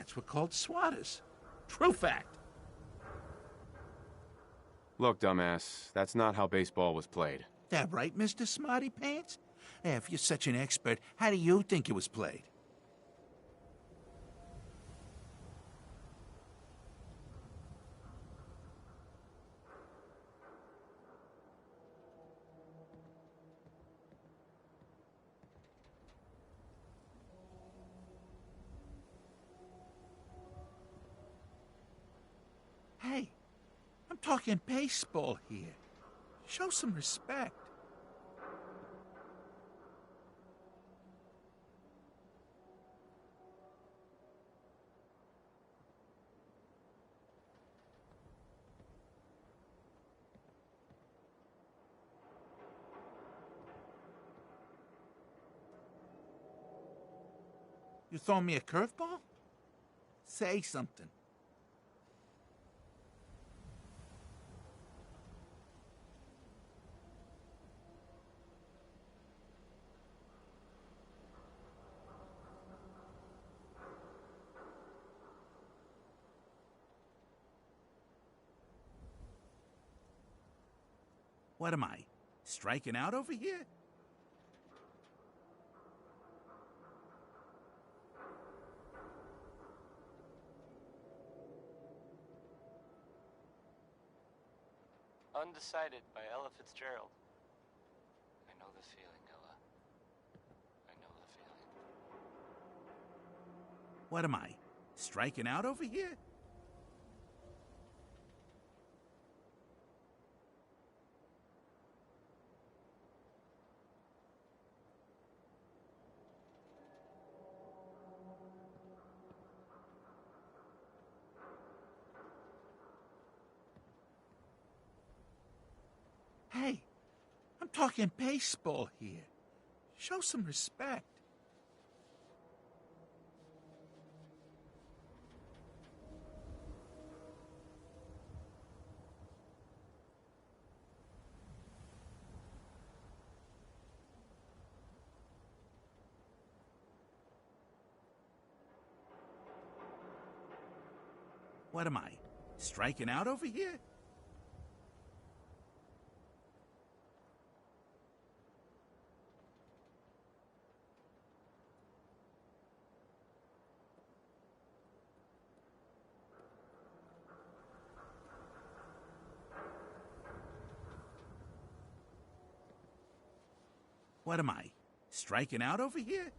pants were called swatters. True fact. Look, dumbass, that's not how baseball was played. That right, Mr. Smarty Pants? If you're such an expert, how do you think it was played? Hey, I'm talking baseball here. Show some respect. You throwing me a curveball? Say something. What am I, striking out over here? Undecided by Ella Fitzgerald. I know the feeling, Ella. I know the feeling. What am I, striking out over here? Hey, I'm talking baseball here. Show some respect. What am I, striking out over here? What am I, striking out over here?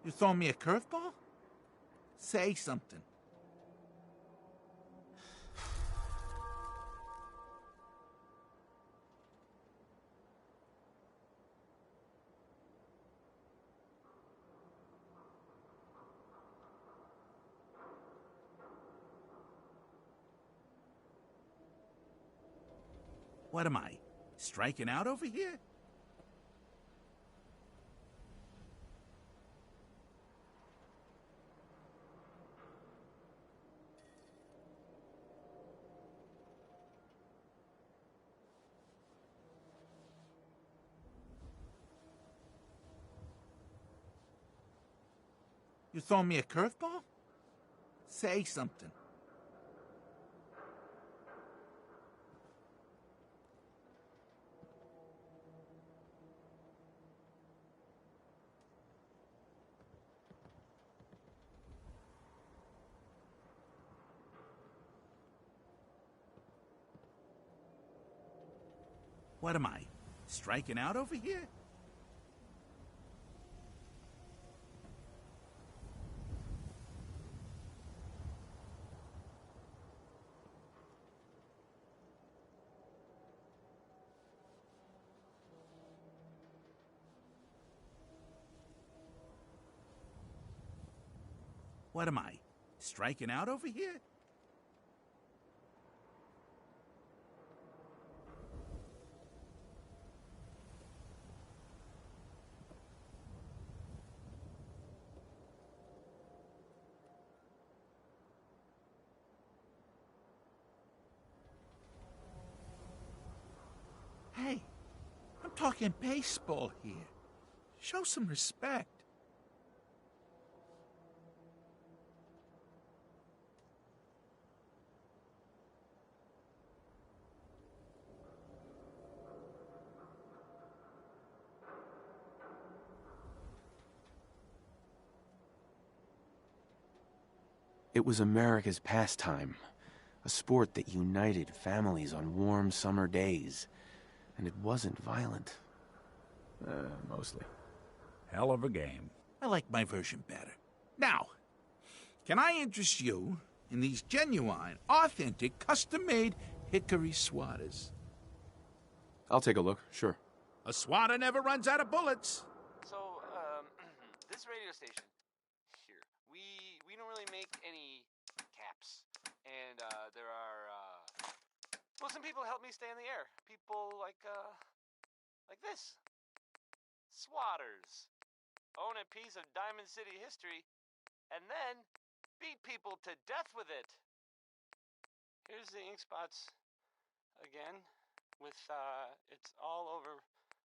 You throwing me a curveball? Say something. What am I, striking out over here? You throwing me a curveball? Say something. What am I, striking out over here? What am I, striking out over here? talking baseball here. Show some respect. It was America's pastime, a sport that united families on warm summer days, and it wasn't violent. Mostly. Hell of a game. I like my version better. Now, can I interest you in these genuine, authentic, custom-made hickory swatters? I'll take a look, sure. A swatter never runs out of bullets. So, this radio station here, we don't really make any caps. And, there are, well, some people help me stay in the air. People like this. Swatters. Own a piece of Diamond City history, and then beat people to death with it. Here's the ink spots again, with, it's all over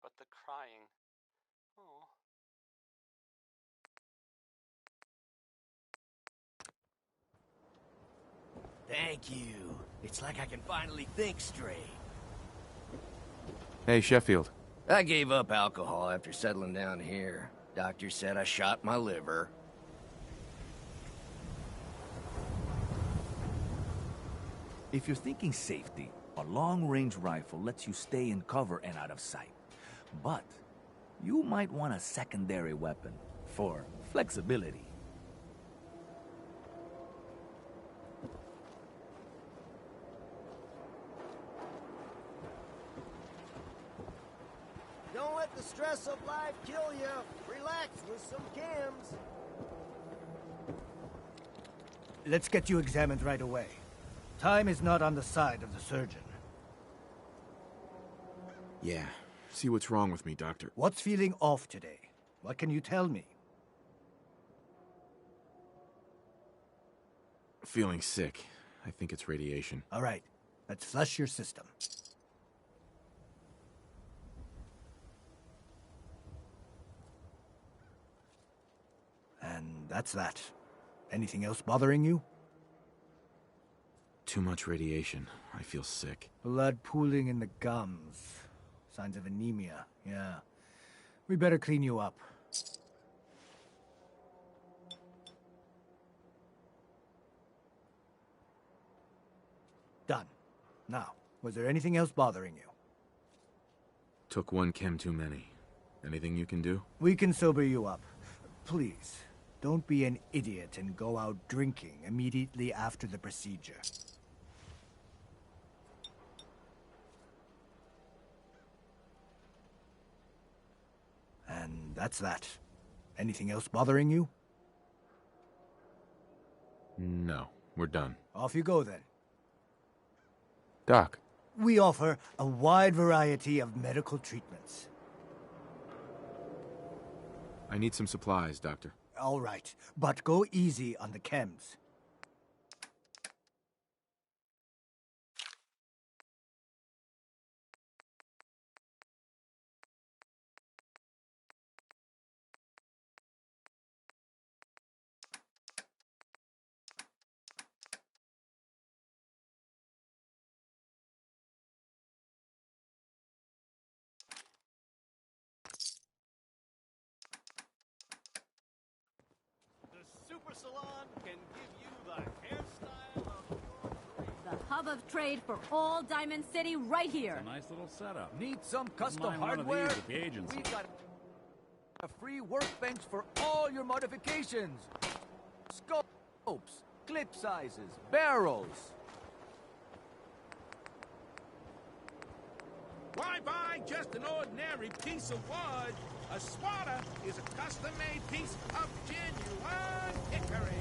but the crying. Oh. Thank you. It's like I can finally think straight. Hey, Sheffield. I gave up alcohol after settling down here. Doctor said I shot my liver. If you're thinking safety, a long-range rifle lets you stay in cover and out of sight. But you might want a secondary weapon for flexibility. Don't let the stress of life kill you. Relax with some cams. Let's get you examined right away. Time is not on the side of the surgeon. Yeah. See what's wrong with me, Doctor. What's feeling off today? What can you tell me? Feeling sick. I think it's radiation. All right, let's flush your system. And that's that. Anything else bothering you? Too much radiation. I feel sick. Blood pooling in the gums. Signs of anemia, yeah. We better clean you up. Done. Now, was there anything else bothering you? Took one chem too many. Anything you can do? We can sober you up. Please, don't be an idiot and go out drinking immediately after the procedure. And that's that. Anything else bothering you? No. We're done. Off you go then. Doc. We offer a wide variety of medical treatments. I need some supplies, Doctor. All right, but go easy on the chems. Super Salon can give you the hairstyle of your dreams. The hub of trade for all Diamond City right here. It's a nice little setup. Need some custom Mind one of hardware? these at the agency. We got a free workbench for all your modifications. Scopes, clip sizes, barrels. Why buy just an ordinary piece of wood? A swatter is a custom-made piece of genuine hickory.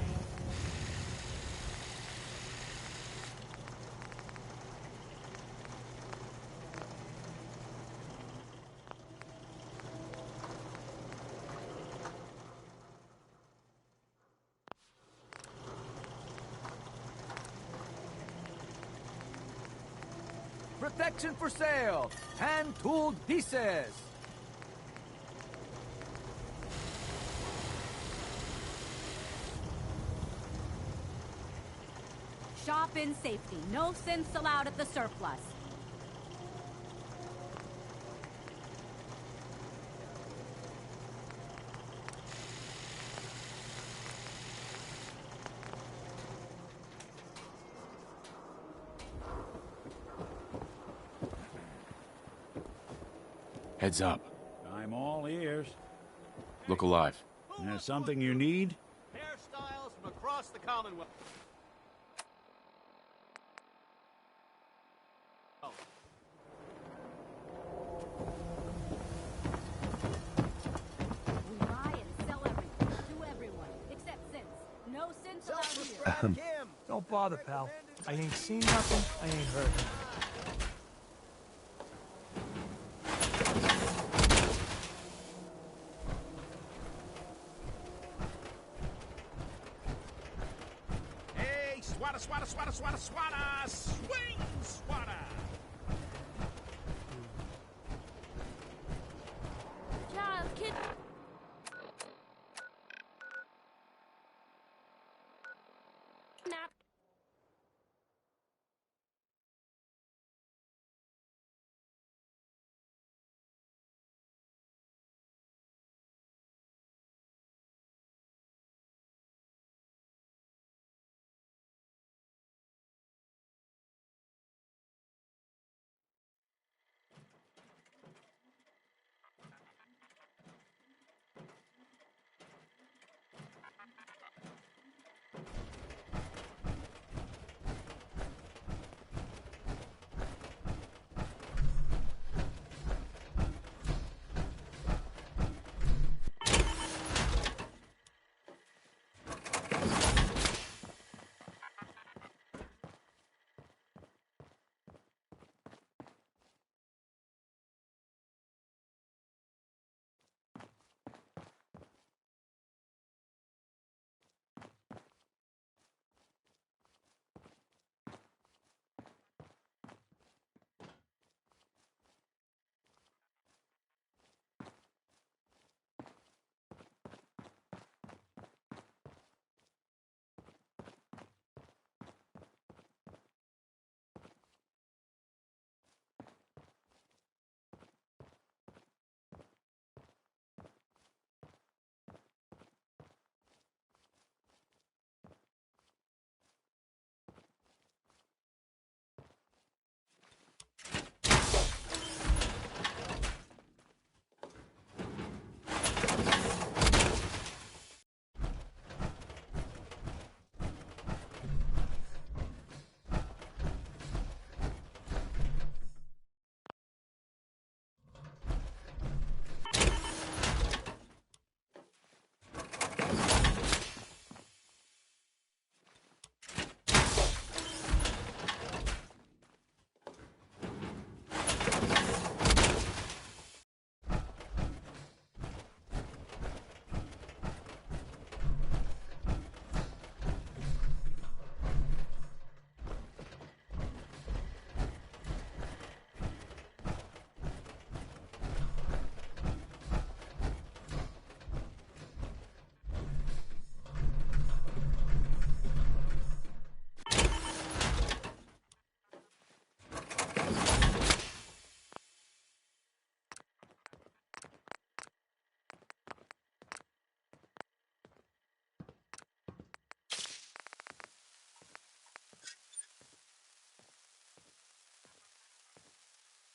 protection for sale. Hand-tooled pieces. Shop in safety. No synths allowed at the surplus. Heads up. I'm all ears. Look alive. There's something you need? Hairstyles from across the Commonwealth. We buy and sell everything to everyone, except synths. No synths allowed here. Don't bother, pal. I ain't seen nothing, I ain't heard nothing. Hey, swatter, swatter, swatter, swatter, swatter! Swing, swatter! Child, kid. Nap.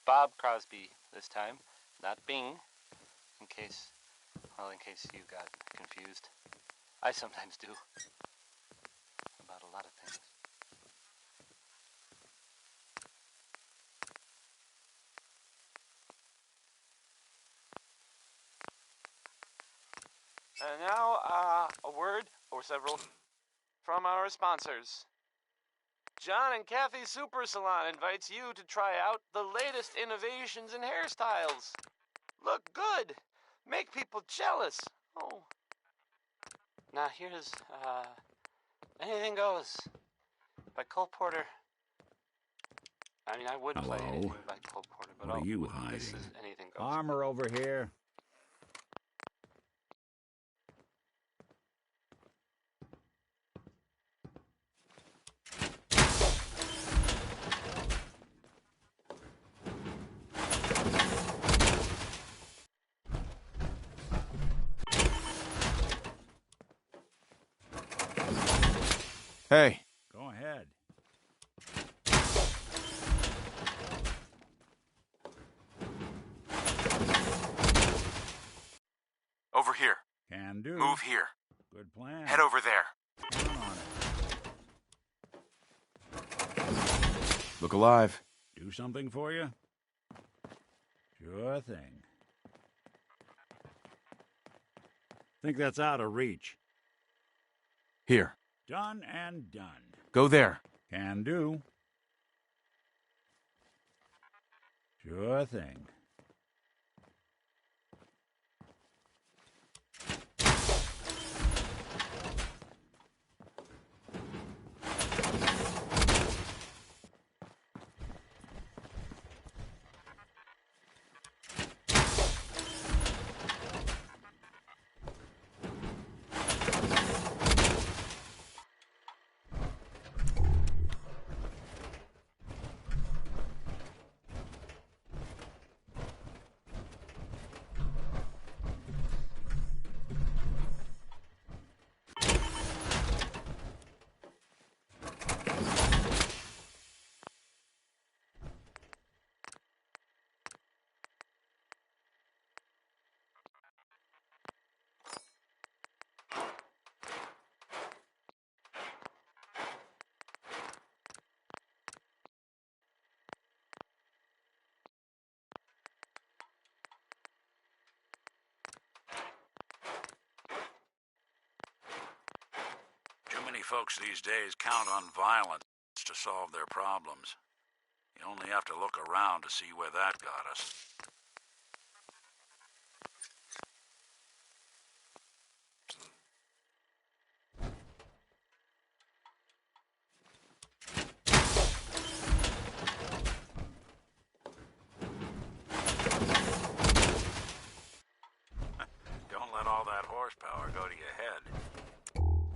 Bob Crosby this time, not Bing, in case you got confused. I sometimes do. About a lot of things. And now, a word or several from our sponsors. John and Kathy Super Salon invites you to try out the latest innovations in hairstyles. Look good. Make people jealous. Oh. Now here's, Anything Goes by Cole Porter. I mean, I would play Hello? anything by Cole Porter, but What are you this hiding? is anything goes. Armor over here. Hey, Go ahead. over here. Can do. Move here. Good plan. Head over there. Count on it. Look alive. Do something for you? Sure thing. Think that's out of reach. Here. Done and done. Go there. Can do. Sure thing. Too many folks these days count on violence to solve their problems. You only have to look around to see where that got us. Don't let all that horsepower go to your head.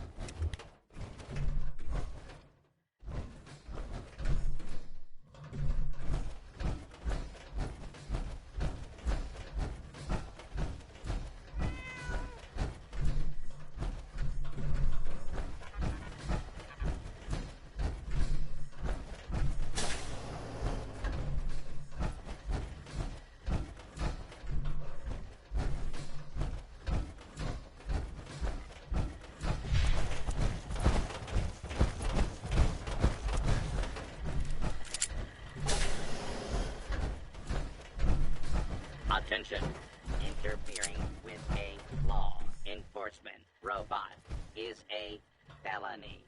Attention. Interfering with a law enforcement robot is a felony.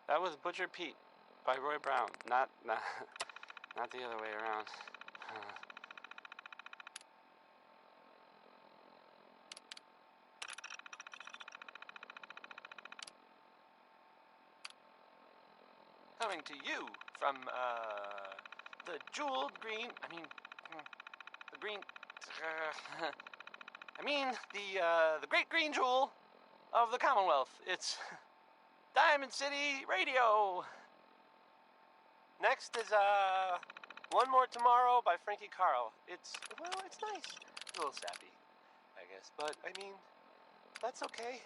That was Butcher Pete by Roy Brown. Not the other way around. Coming to you from, the jeweled green, the green, the great green jewel of the Commonwealth. It's Diamond City Radio. Next is, One More Tomorrow by Frankie Carl. It's nice. It's a little sappy, I guess, but, that's okay.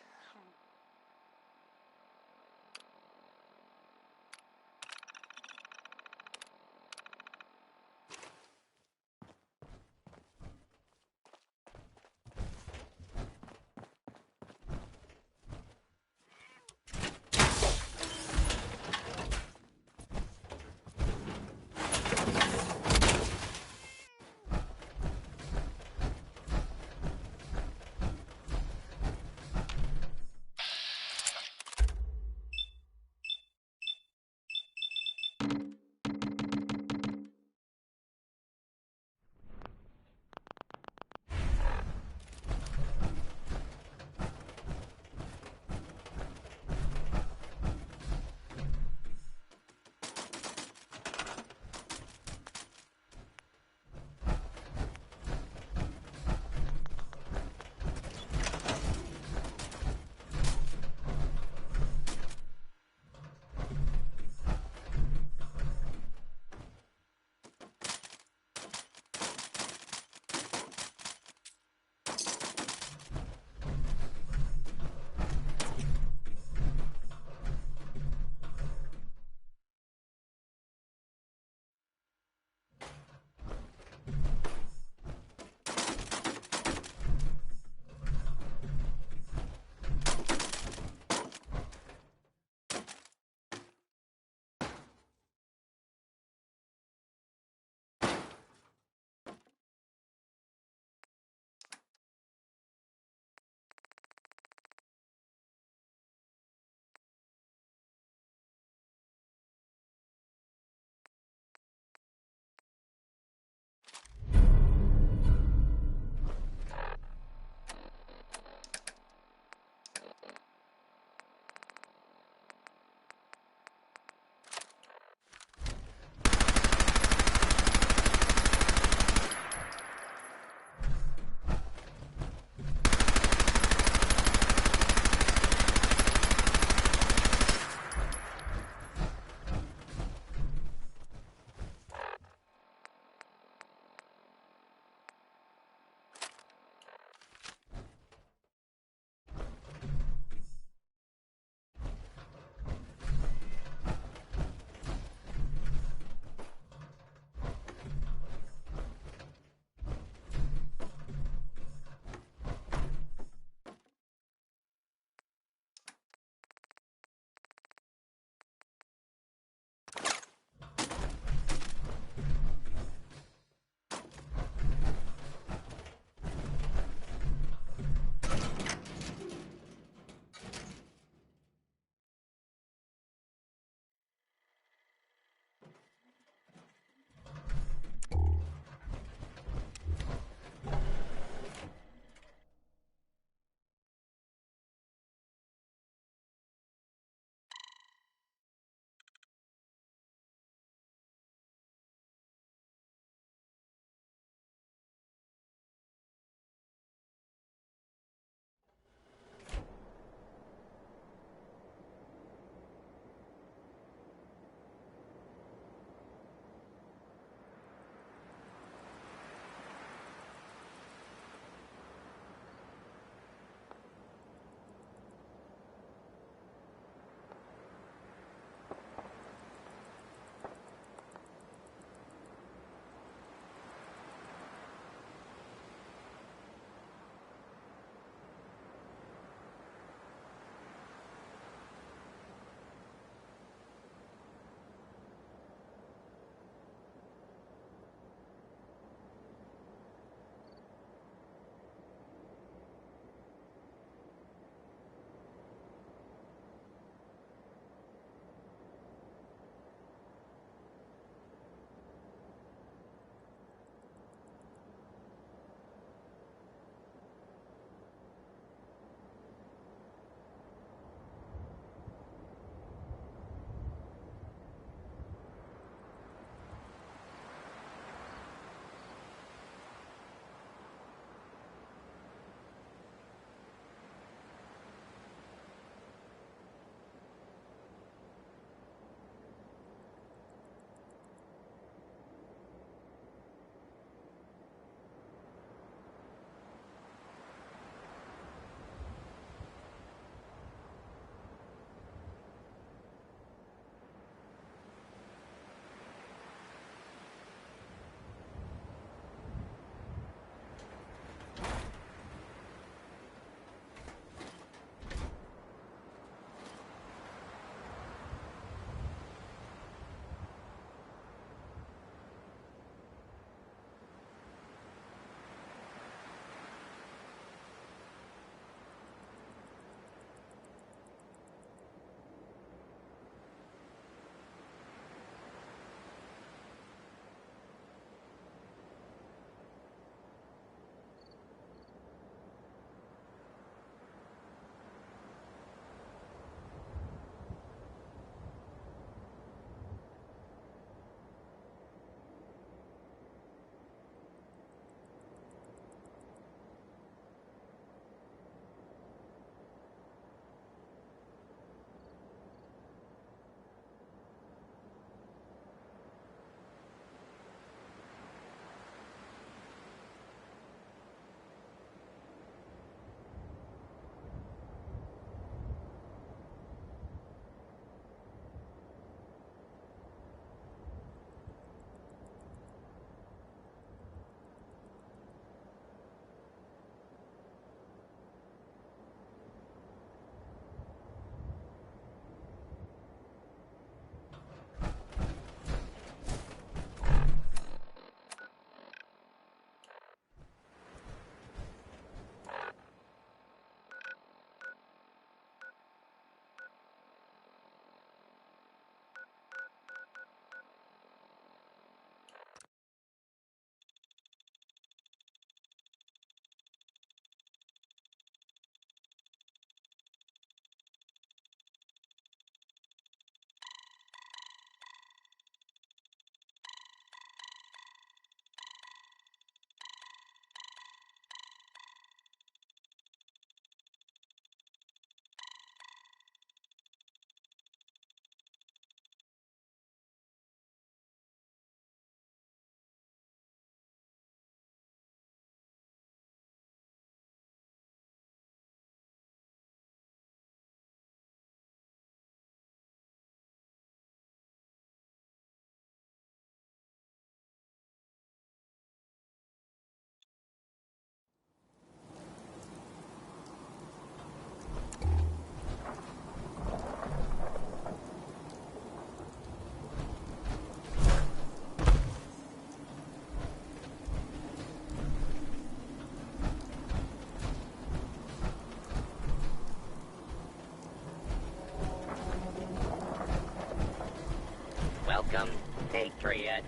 Welcome, Patriot,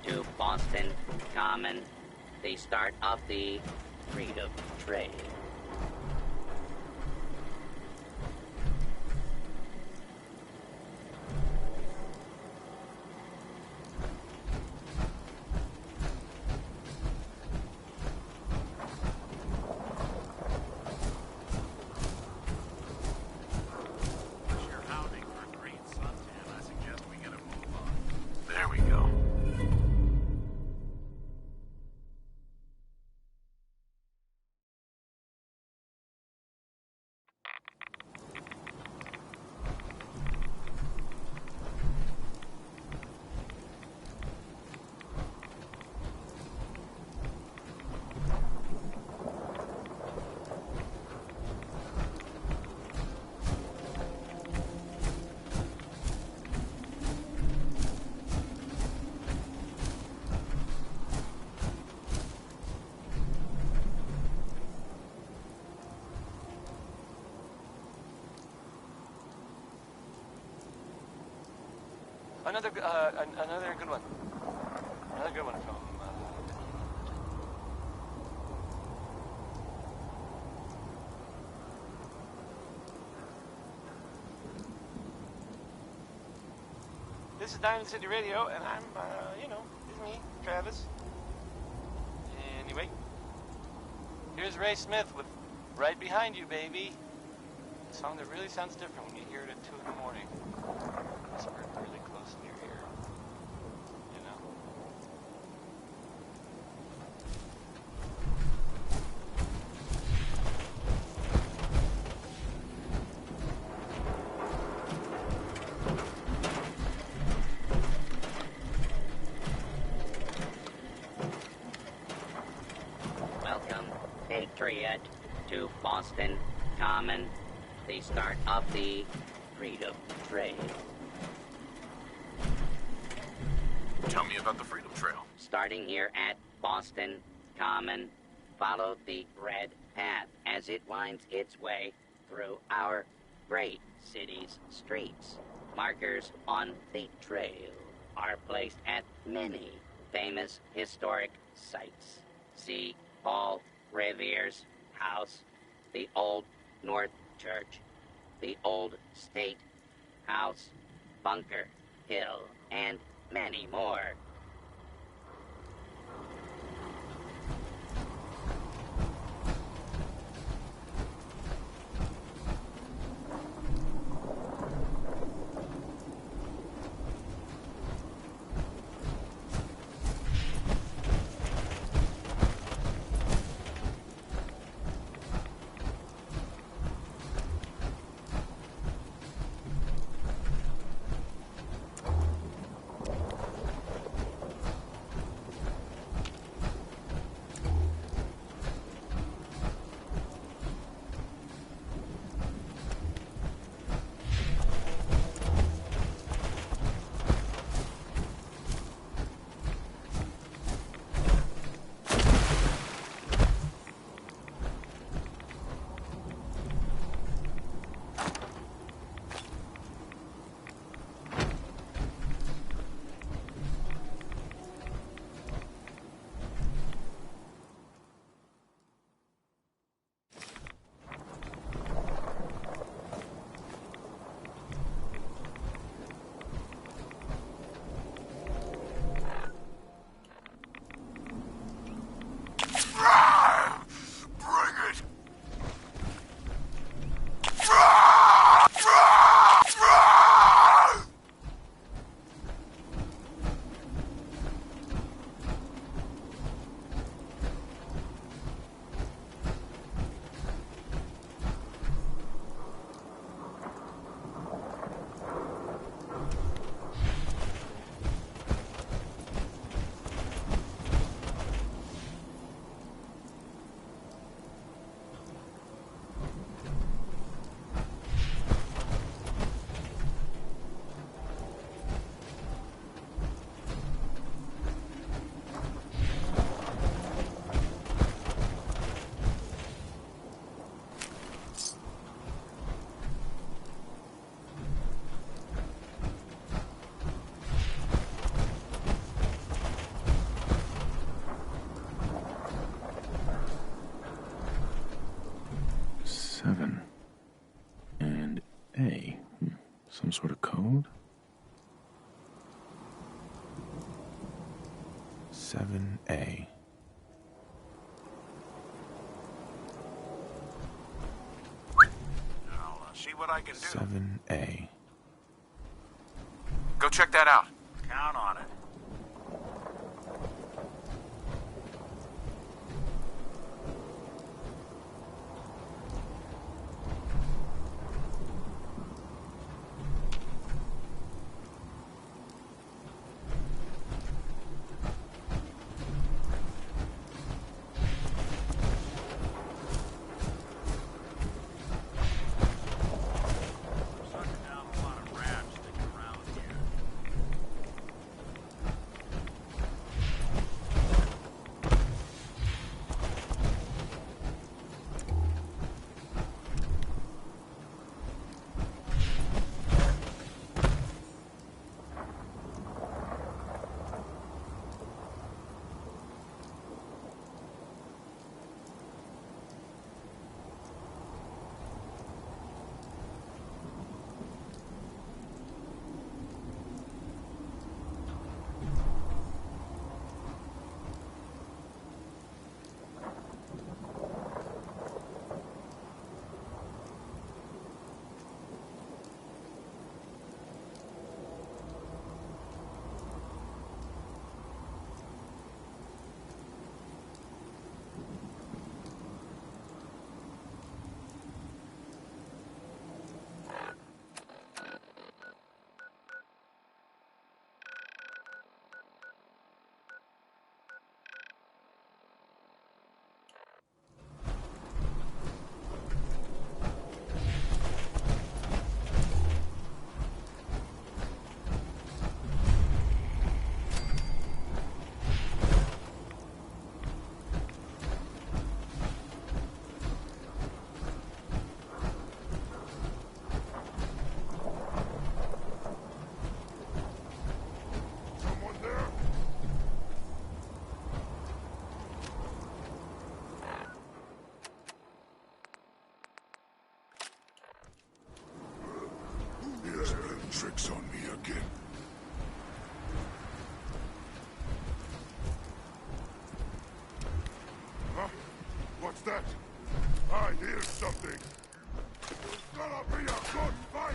to Boston Common, the start of the Freedom Trail. There we go. Another good one. Another good one from. This is Diamond City Radio, and I'm, it's me, Travis. Anyway, here's Ray Smith with Right Behind You, Baby. A song that really sounds different when you hear it at 2 in the morning. Whispered really close in your ear. You know? Welcome, Patriot, to Boston Common, the start of the Freedom Trail. Tell me about the Freedom Trail. Starting here at Boston Common, follow the red path as it winds its way through our great city's streets. Markers on the trail are placed at many famous historic sites. See Paul Revere's house, the Old North Church, the Old State House, Bunker Hill, and many more. Road. 7A. I'll see what I can do. 7A. Go check that out. Count on it. Tricks on me again. Huh? What's that? I hear something. It's gonna be a good fight!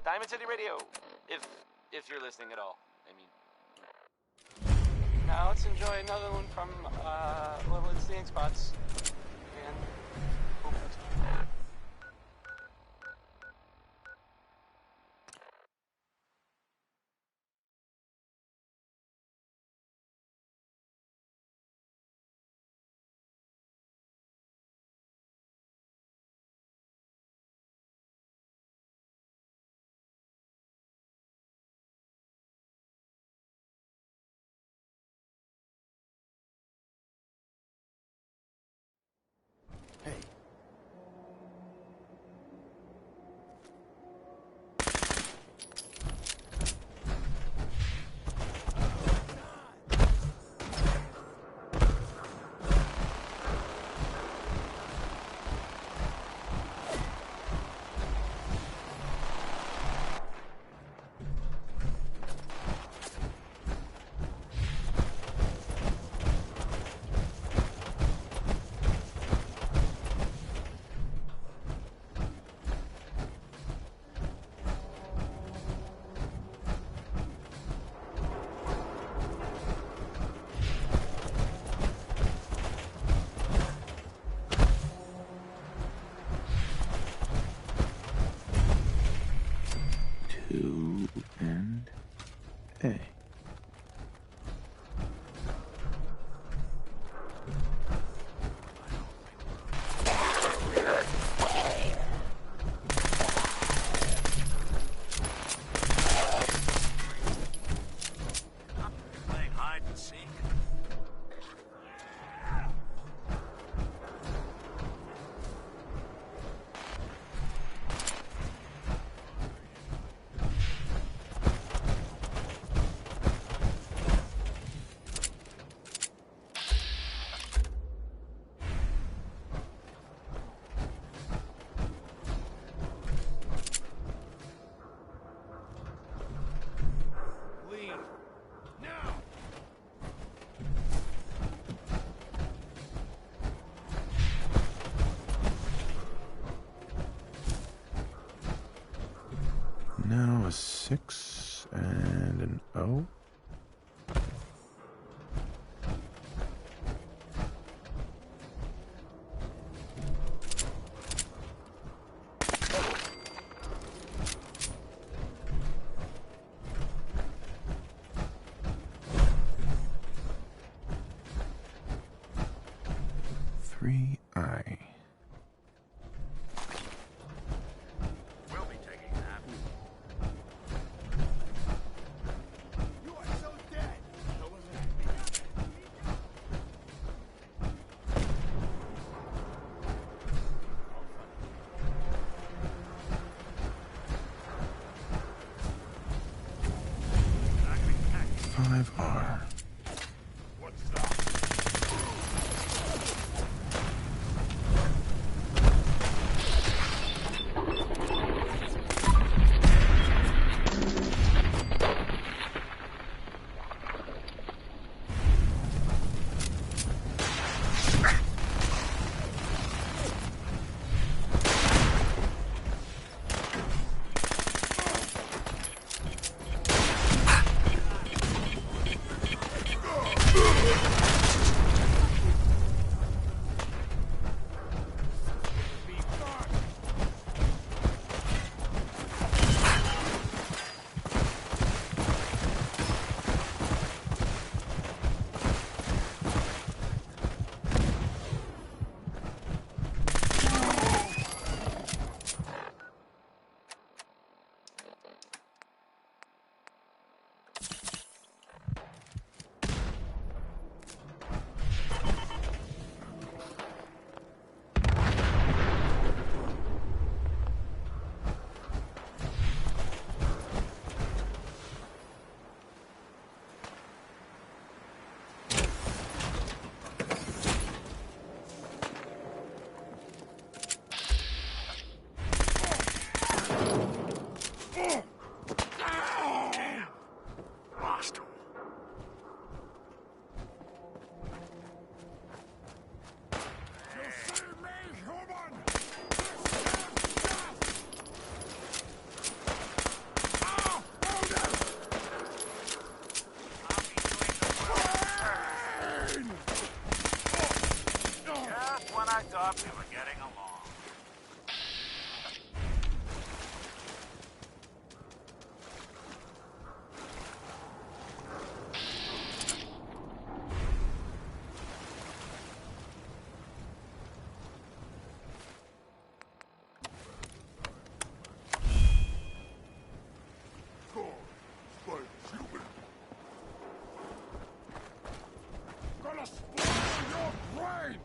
Diamond City Radio, if you're listening at all. I mean, now let's enjoy another one from well, it's the Ink Spots. And 6 and an O. I. We'll be taking that. You are so dead! Five R. What's that? I thought we were getting along. Gonna spoil your brains!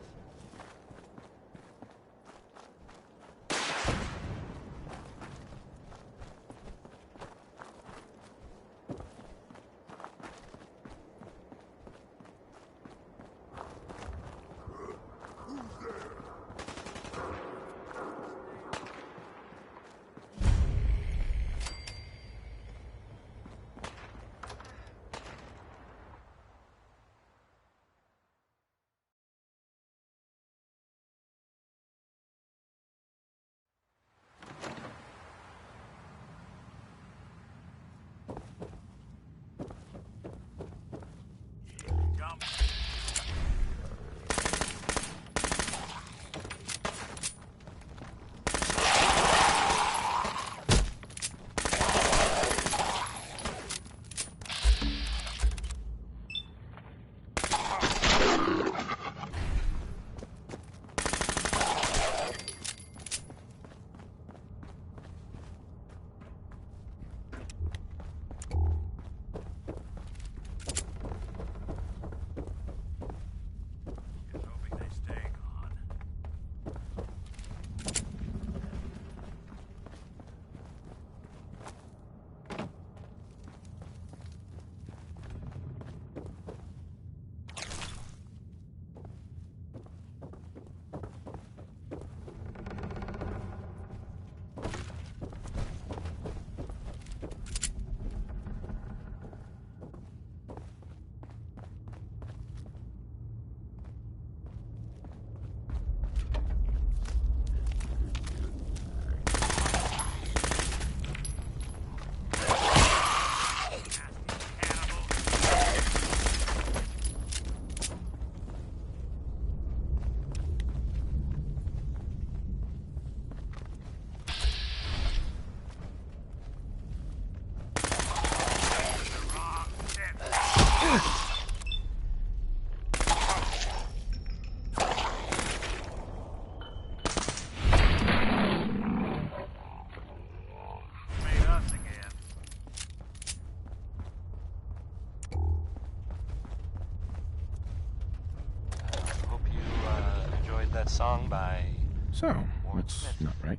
that song by So, what's not right?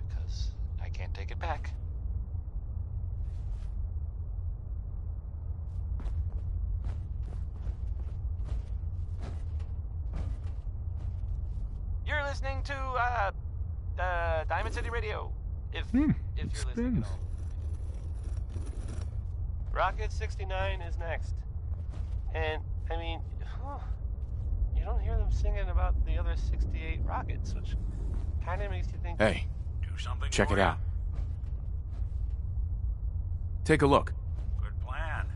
because I can't take it back. You're listening to Diamond City Radio. If you're listening at all. Rocket 69 is next. And I mean, you don't hear them singing about the other 68 rockets, which kind of makes you think. Hey, Do something check for it ya? out. Take a look. Good plan.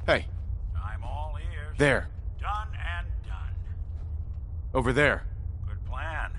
Hey. I'm all ears. There. Done and done. Over there. Good plan.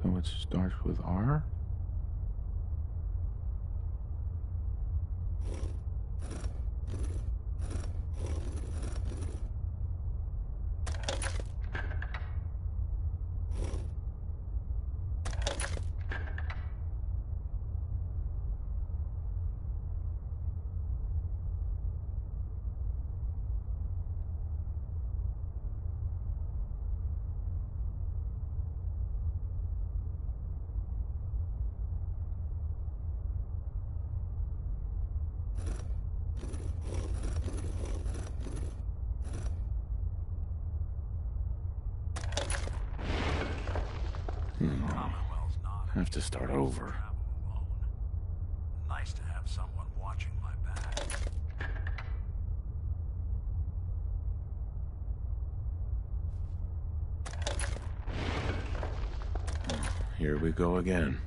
So it starts with R? Have to start over. Nice to have someone watching my back. Here we go again.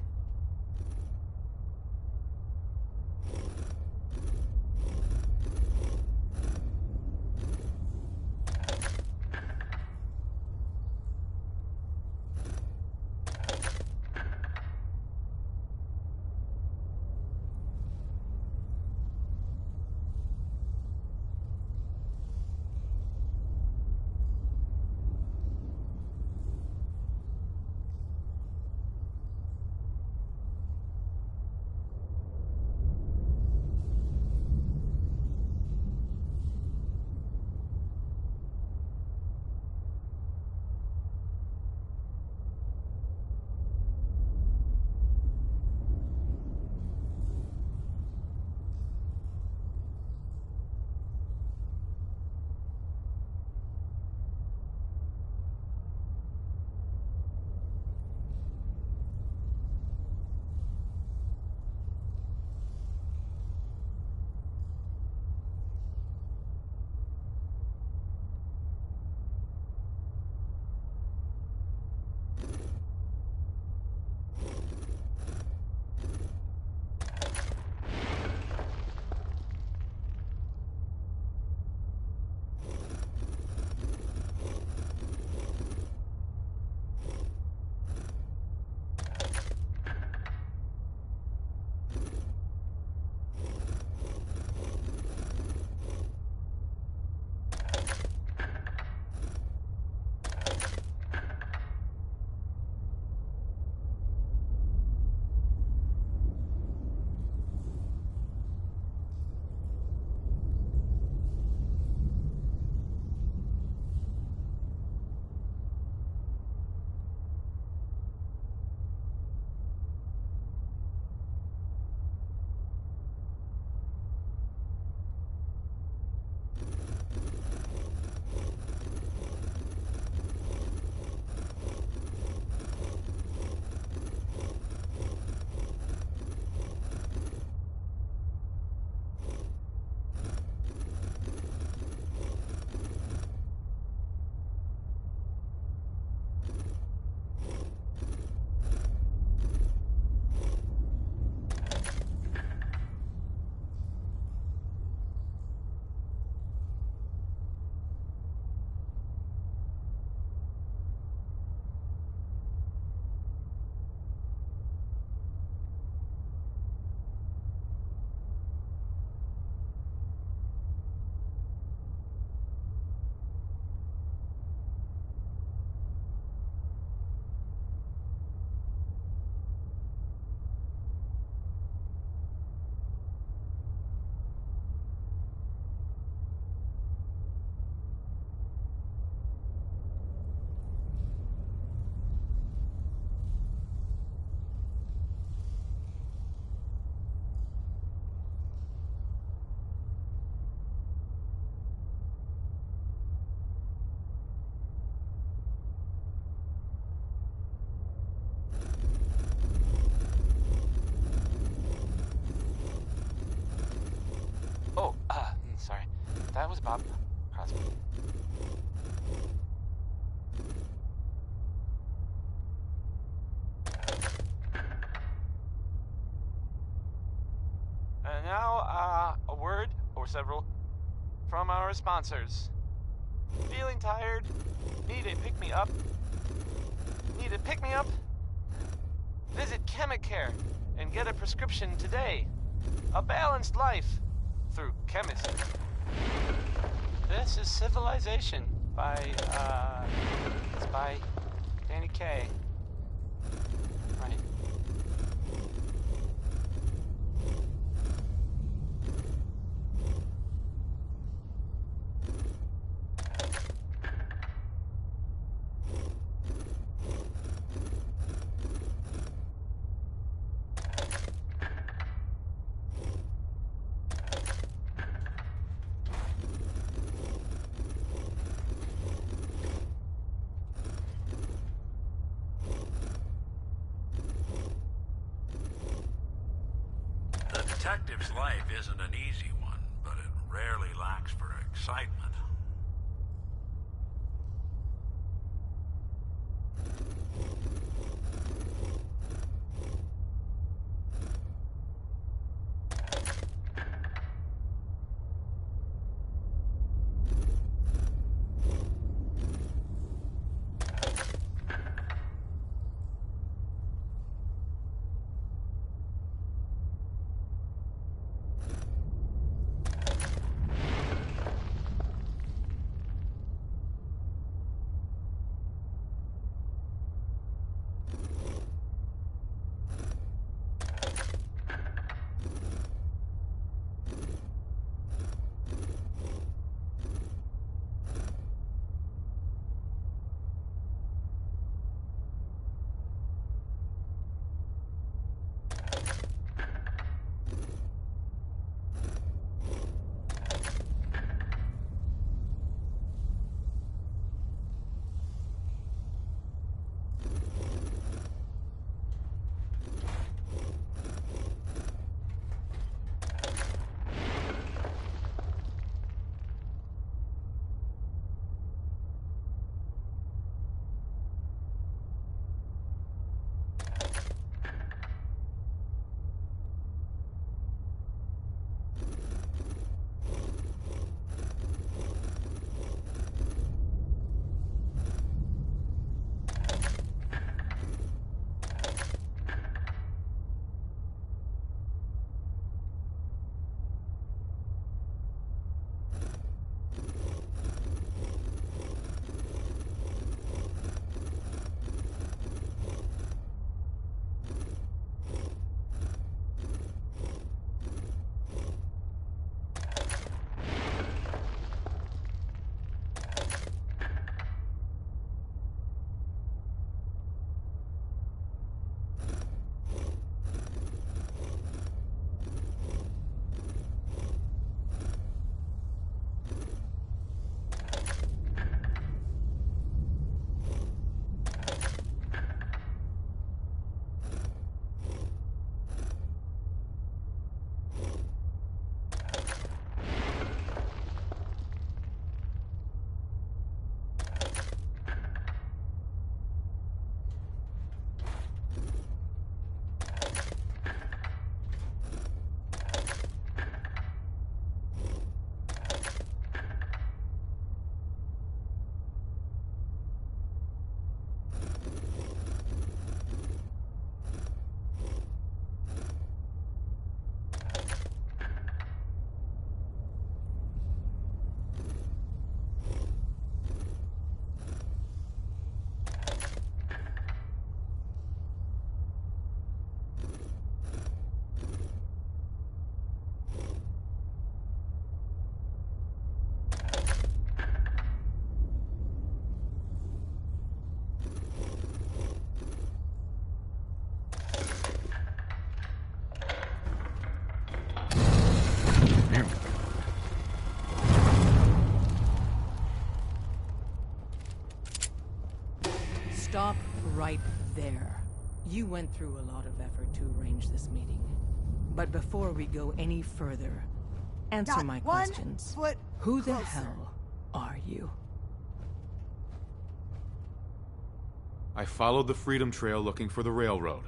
Oh, sorry. That was Bob Crosby. And now, a word or several from our sponsors. Feeling tired? Need a pick-me-up? Need a pick-me-up? Visit Chemicare and get a prescription today. A balanced life through chemistry. This is Civilization by, it's by Danny Kaye. Right. The detective's life isn't an easy one, but it rarely lacks for excitement. Stop right there. You went through a lot of effort to arrange this meeting. But before we go any further, Answer Not my one questions. foot Who the closer. hell are you? I followed the Freedom Trail looking for the railroad.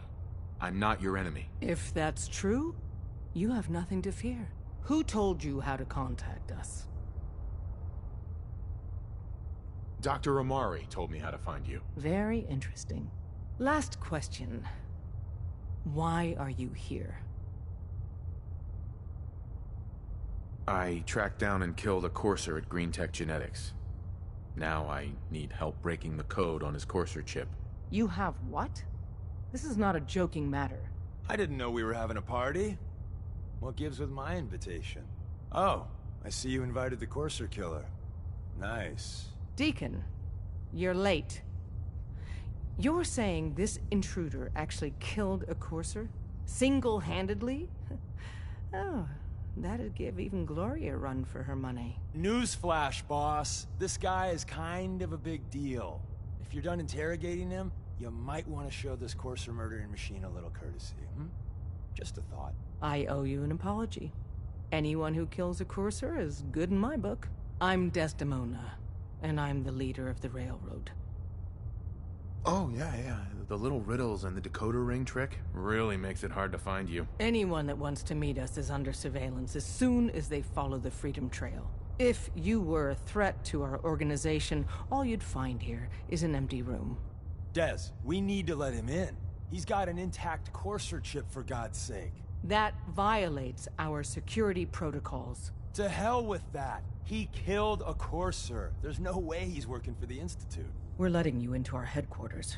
I'm not your enemy. If that's true, you have nothing to fear. Who told you how to contact us? Dr. Amari told me how to find you. Very interesting. Last question. Why are you here? I tracked down and killed a courser at Green Tech Genetics. Now I need help breaking the code on his courser chip. You have what? This is not a joking matter. I didn't know we were having a party. What gives with my invitation? Oh, I see you invited the courser killer. Nice. Deacon, you're late. You're saying this intruder actually killed a courser? Single-handedly? Oh, that'd give even Gloria a run for her money. Newsflash, boss. This guy is kind of a big deal. If you're done interrogating him, you might want to show this courser murdering machine a little courtesy, Just a thought. I owe you an apology. Anyone who kills a courser is good in my book. I'm Desdemona, and I'm the leader of the railroad. Oh, yeah. The little riddles and the decoder ring trick really makes it hard to find you. Anyone that wants to meet us is under surveillance as soon as they follow the Freedom Trail. If you were a threat to our organization, all you'd find here is an empty room. Des, we need to let him in. He's got an intact courser chip, for God's sake. That violates our security protocols. To hell with that. He killed a courser. There's no way he's working for the Institute. We're letting you into our headquarters.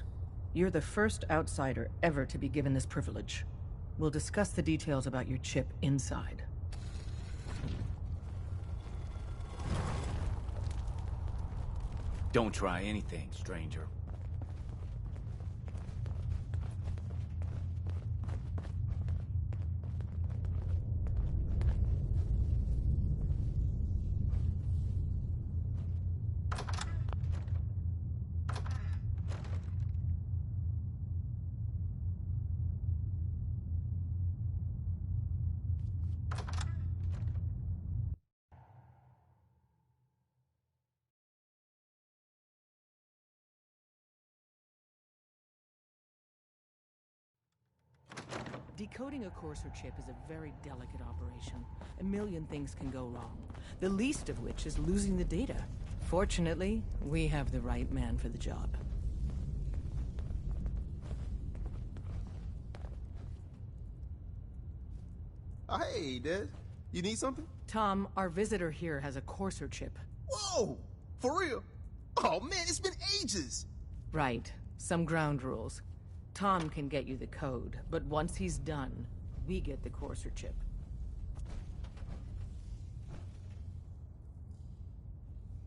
You're the first outsider ever to be given this privilege. We'll discuss the details about your chip inside. Don't try anything, stranger. Decoding a courser chip is a very delicate operation. A million things can go wrong, the least of which is losing the data. Fortunately, we have the right man for the job. Hey, Des. You need something? Tom, our visitor here has a courser chip. Whoa! For real? Oh, man, it's been ages! Right. Some ground rules. Tom can get you the code, but once he's done, we get the courser chip.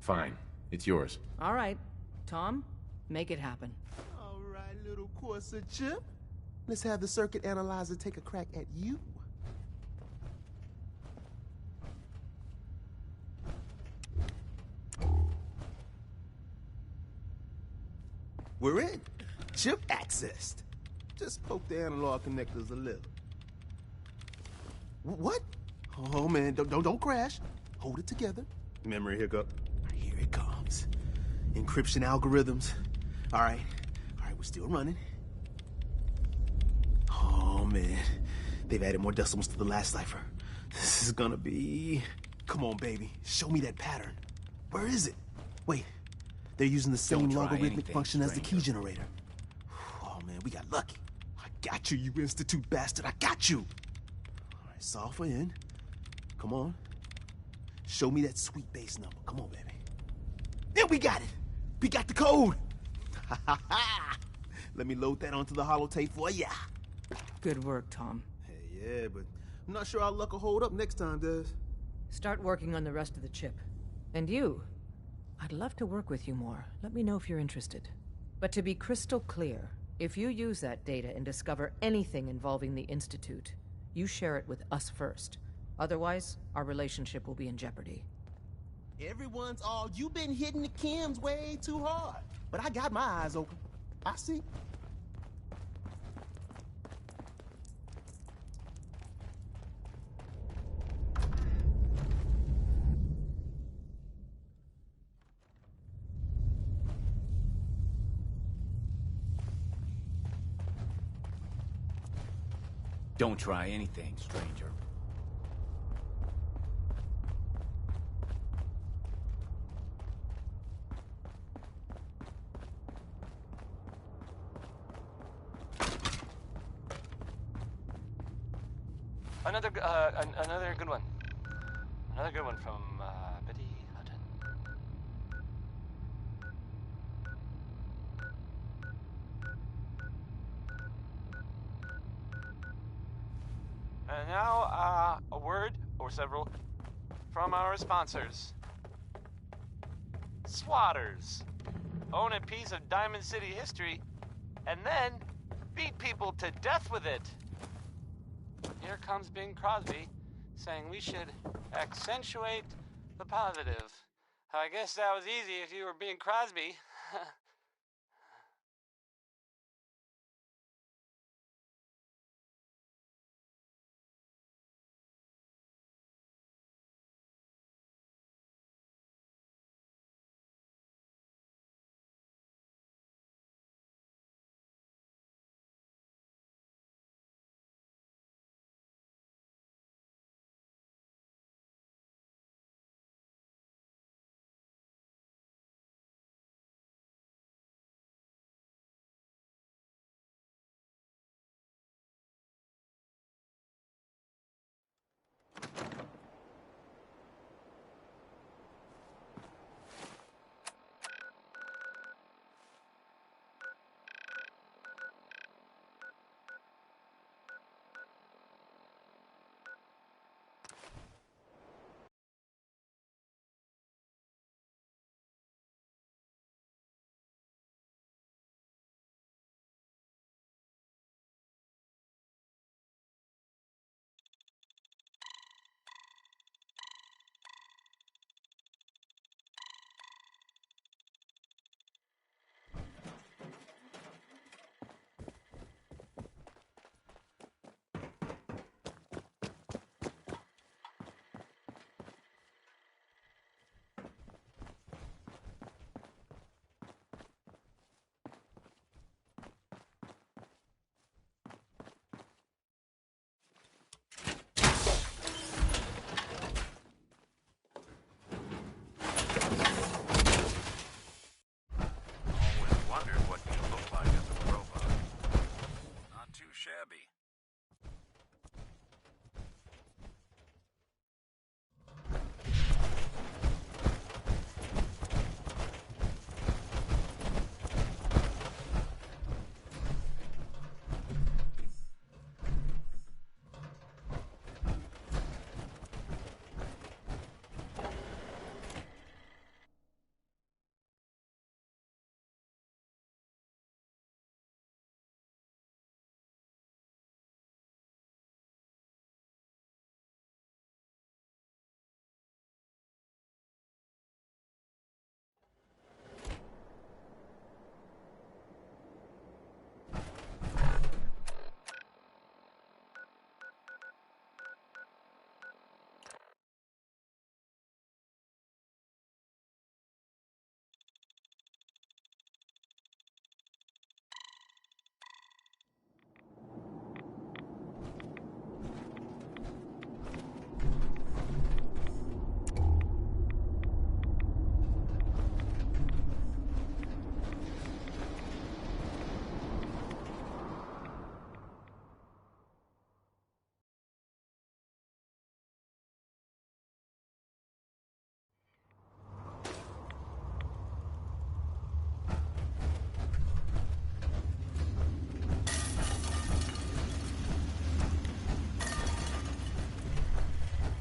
Fine. It's yours. All right. Tom, make it happen. All right, little courser chip. Let's have the circuit analyzer take a crack at you. We're in. Chip accessed. Just poke the analog connectors a little. What? Oh man, don't crash. Hold it together. Memory hiccup. Here it comes. Encryption algorithms. All right, we're still running. Oh man, they've added more decimals to the last cipher. This is gonna be... Come on, baby, show me that pattern. Where is it? Wait, they're using the same logarithmic function as the key generator. Oh man, we got lucky. I got you, you Institute bastard, I got you! All right, solve for N. Come on. Show me that sweet base number. Come on, baby. Yeah, we got it! We got the code! Let me load that onto the holotape for ya. Good work, Tom. Hey, yeah, but I'm not sure our luck will hold up next time, Des. Start working on the rest of the chip. And you, I'd love to work with you more. Let me know if you're interested. But to be crystal clear, if you use that data and discover anything involving the Institute, you share it with us first. Otherwise, our relationship will be in jeopardy. Everyone's all, you've been hitting the chems way too hard. But I got my eyes open. I see. Don't try anything, stranger. Another good one. Another good one from Betty Hutton. And now, a word or several from our sponsors. Swatters. Own a piece of Diamond City history, and then beat people to death with it. Here comes Bing Crosby saying we should accentuate the positive. I guess that was easy if you were Bing Crosby.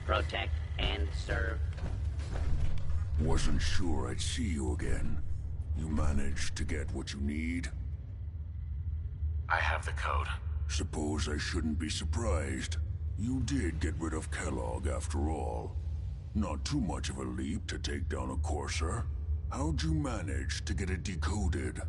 Protect and serve. Wasn't sure I'd see you again. You managed to get what you need? I have the code. Suppose I shouldn't be surprised. You did get rid of Kellogg after all. Not too much of a leap to take down a Courser. How'd you manage to get it decoded?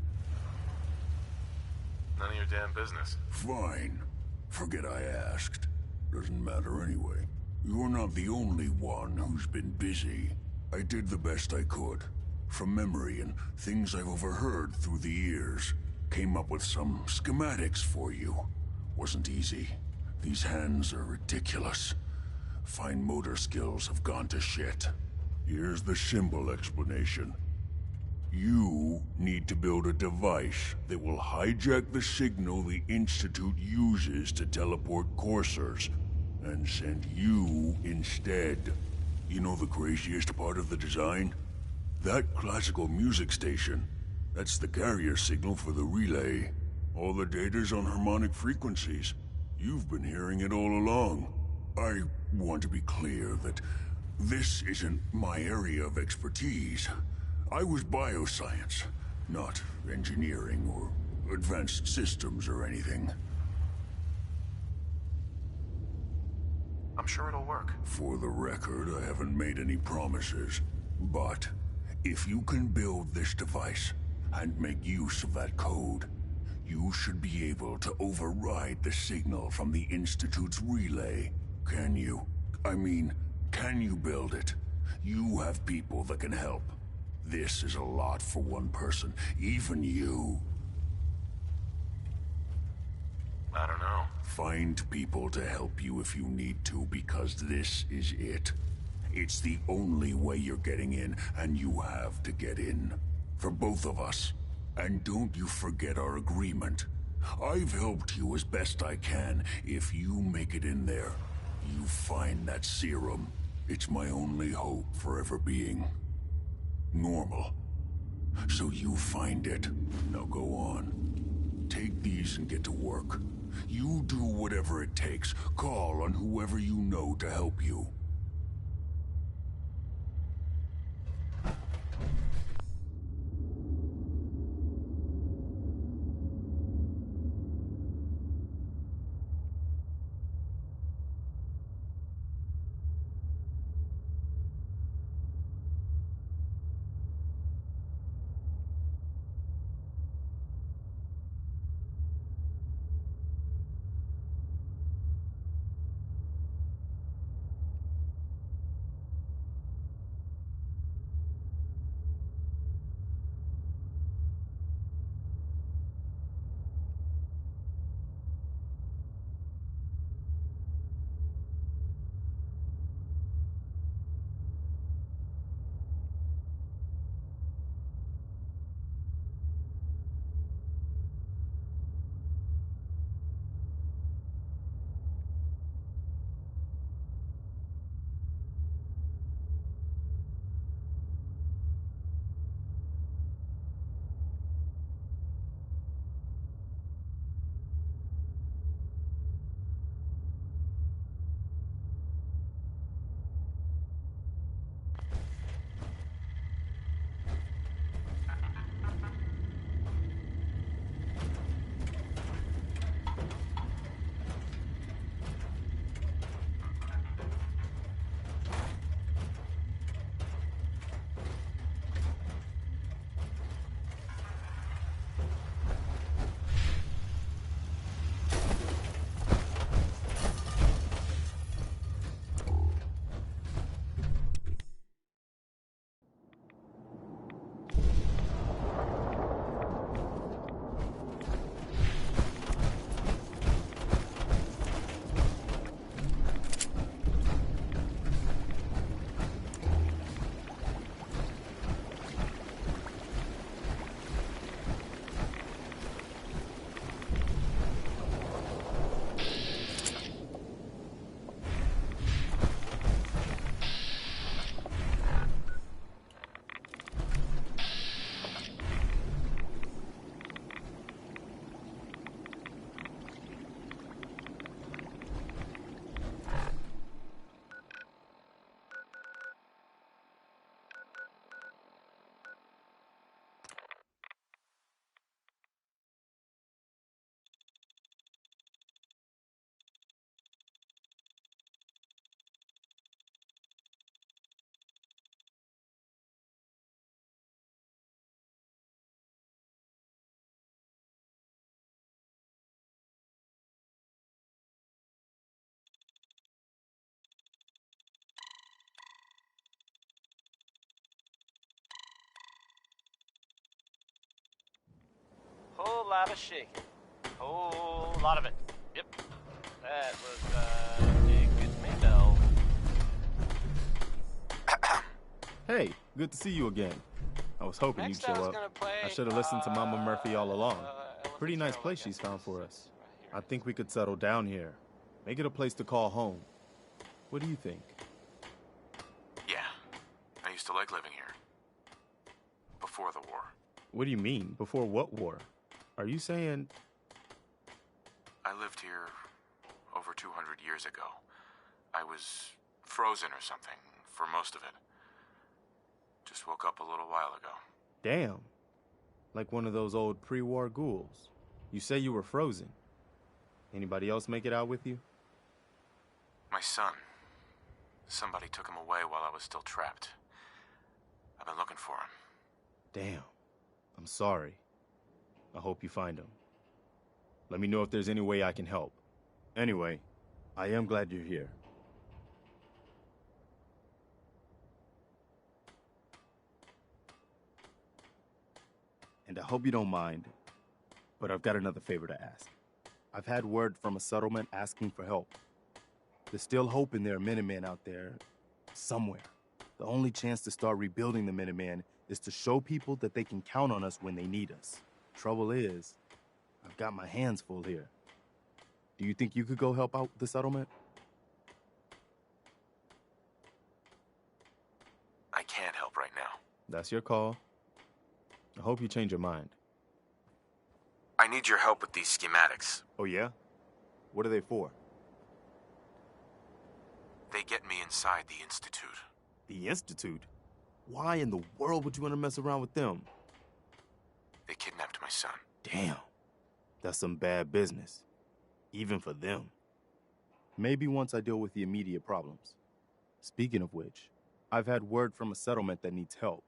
None of your damn business. Fine. Forget I asked. Doesn't matter anyway. You're not the only one who's been busy. I did the best I could. From memory and things I've overheard through the years. Came up with some schematics for you. Wasn't easy. These hands are ridiculous. Fine motor skills have gone to shit. Here's the simple explanation. You need to build a device that will hijack the signal the Institute uses to teleport coursers, and send you instead. You know the craziest part of the design? That classical music station. That's the carrier signal for the relay. All the data's on harmonic frequencies. You've been hearing it all along. I want to be clear that this isn't my area of expertise. I was bioscience, not engineering or advanced systems or anything. I'm sure it'll work. For the record, I haven't made any promises. But if you can build this device and make use of that code, you should be able to override the signal from the Institute's relay. Can you? I mean, can you build it? You have people that can help. This is a lot for one person, even you. I don't know. Find people to help you if you need to, because this is it. It's the only way you're getting in, and you have to get in. For both of us. And don't you forget our agreement. I've helped you as best I can. If you make it in there, you find that serum. It's my only hope for ever being normal. So you find it. Now go on. Take these and get to work. You do whatever it takes. Call on whoever you know to help you. Whole lot of shaking. Whole lot of it. Yep. That was a good window. Hey, good to see you again. I was hoping Next you'd I show was up. gonna play, I should have listened to Mama Murphy all along. Pretty nice place she's found for us. I think we could settle down here. Make it a place to call home. What do you think? Yeah. I used to like living here. Before the war. What do you mean? Before what war? Are you saying... I lived here over 200 years ago. I was frozen or something for most of it. Just woke up a little while ago. Damn. Like one of those old pre-war ghouls. You say you were frozen. Anybody else make it out with you? My son. Somebody took him away while I was still trapped. I've been looking for him. Damn. I'm sorry. I hope you find him. Let me know if there's any way I can help. Anyway, I am glad you're here. And I hope you don't mind, but I've got another favor to ask. I've had word from a settlement asking for help. There's still hope in there are Minutemen out there somewhere. The only chance to start rebuilding the Minutemen is to show people that they can count on us when they need us. Trouble is, I've got my hands full here. Do you think you could go help out the settlement? I can't help right now. That's your call. I hope you change your mind. I need your help with these schematics. Oh, yeah? What are they for? They get me inside the Institute. The Institute? Why in the world would you want to mess around with them? They kidnapped my son. Damn. That's some bad business. Even for them. Maybe once I deal with the immediate problems. Speaking of which, I've had word from a settlement that needs help.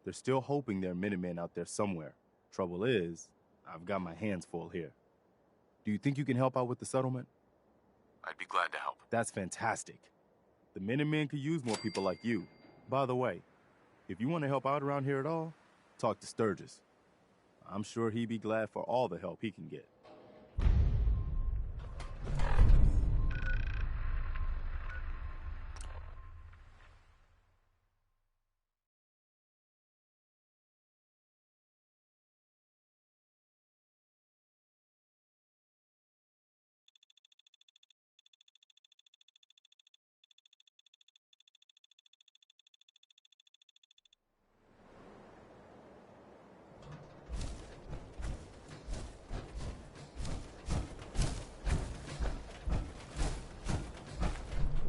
They're still hoping there are Minutemen out there somewhere. Trouble is, I've got my hands full here. Do you think you can help out with the settlement? I'd be glad to help. That's fantastic. The Minutemen could use more people like you. By the way, if you want to help out around here at all, talk to Sturgis. I'm sure he'd be glad for all the help he can get.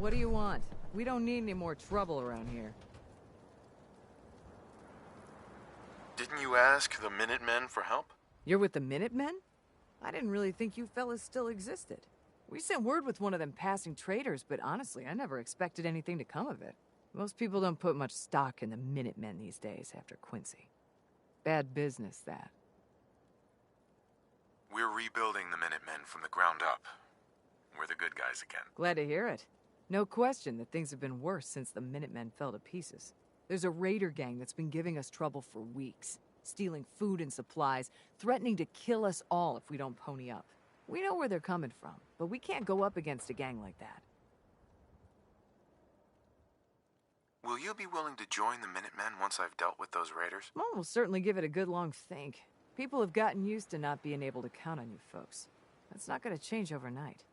What do you want? We don't need any more trouble around here. Didn't you ask the Minutemen for help? You're with the Minutemen? I didn't really think you fellas still existed. We sent word with one of them passing traders, but honestly, I never expected anything to come of it. Most people don't put much stock in the Minutemen these days after Quincy. Bad business, that. We're rebuilding the Minutemen from the ground up. We're the good guys again. Glad to hear it. No question that things have been worse since the Minutemen fell to pieces. There's a raider gang that's been giving us trouble for weeks, stealing food and supplies, threatening to kill us all if we don't pony up. We know where they're coming from, but we can't go up against a gang like that. Will you be willing to join the Minutemen once I've dealt with those raiders? Well, we'll certainly give it a good long think. People have gotten used to not being able to count on you folks. That's not going to change overnight.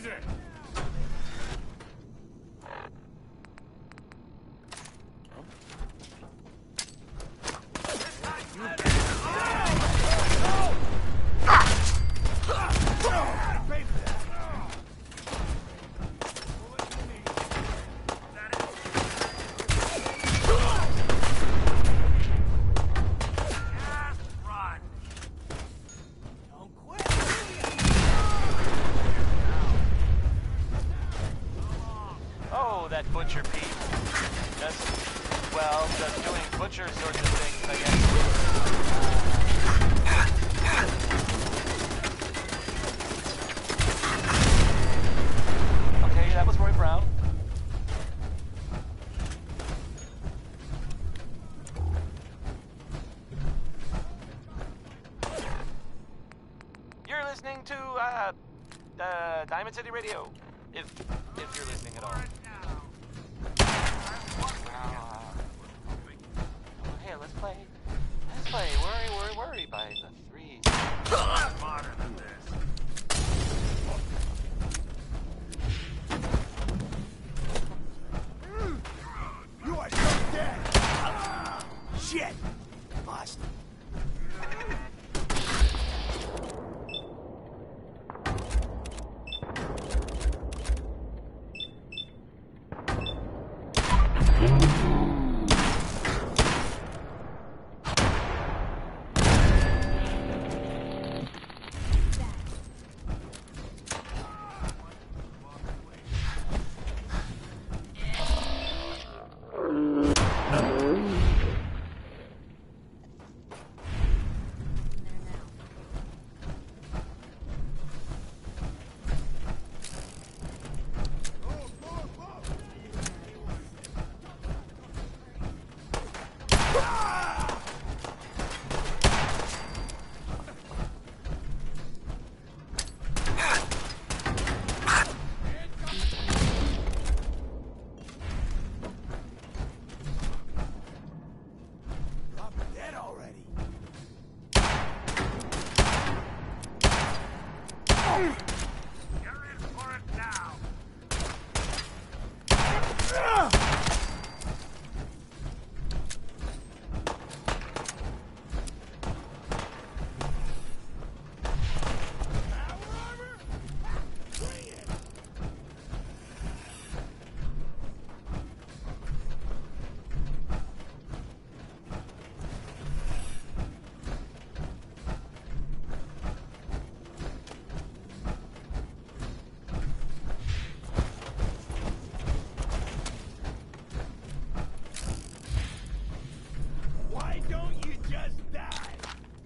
it? Oh, that butcher Pete. Just doing butcher sorts of things, I guess. Okay, that was Roy Brown. You're listening to, Diamond City Radio. If you're listening at all. Hey, let's play. Worry by the Threes. Modern than this. You are so dead! Shit! Lost.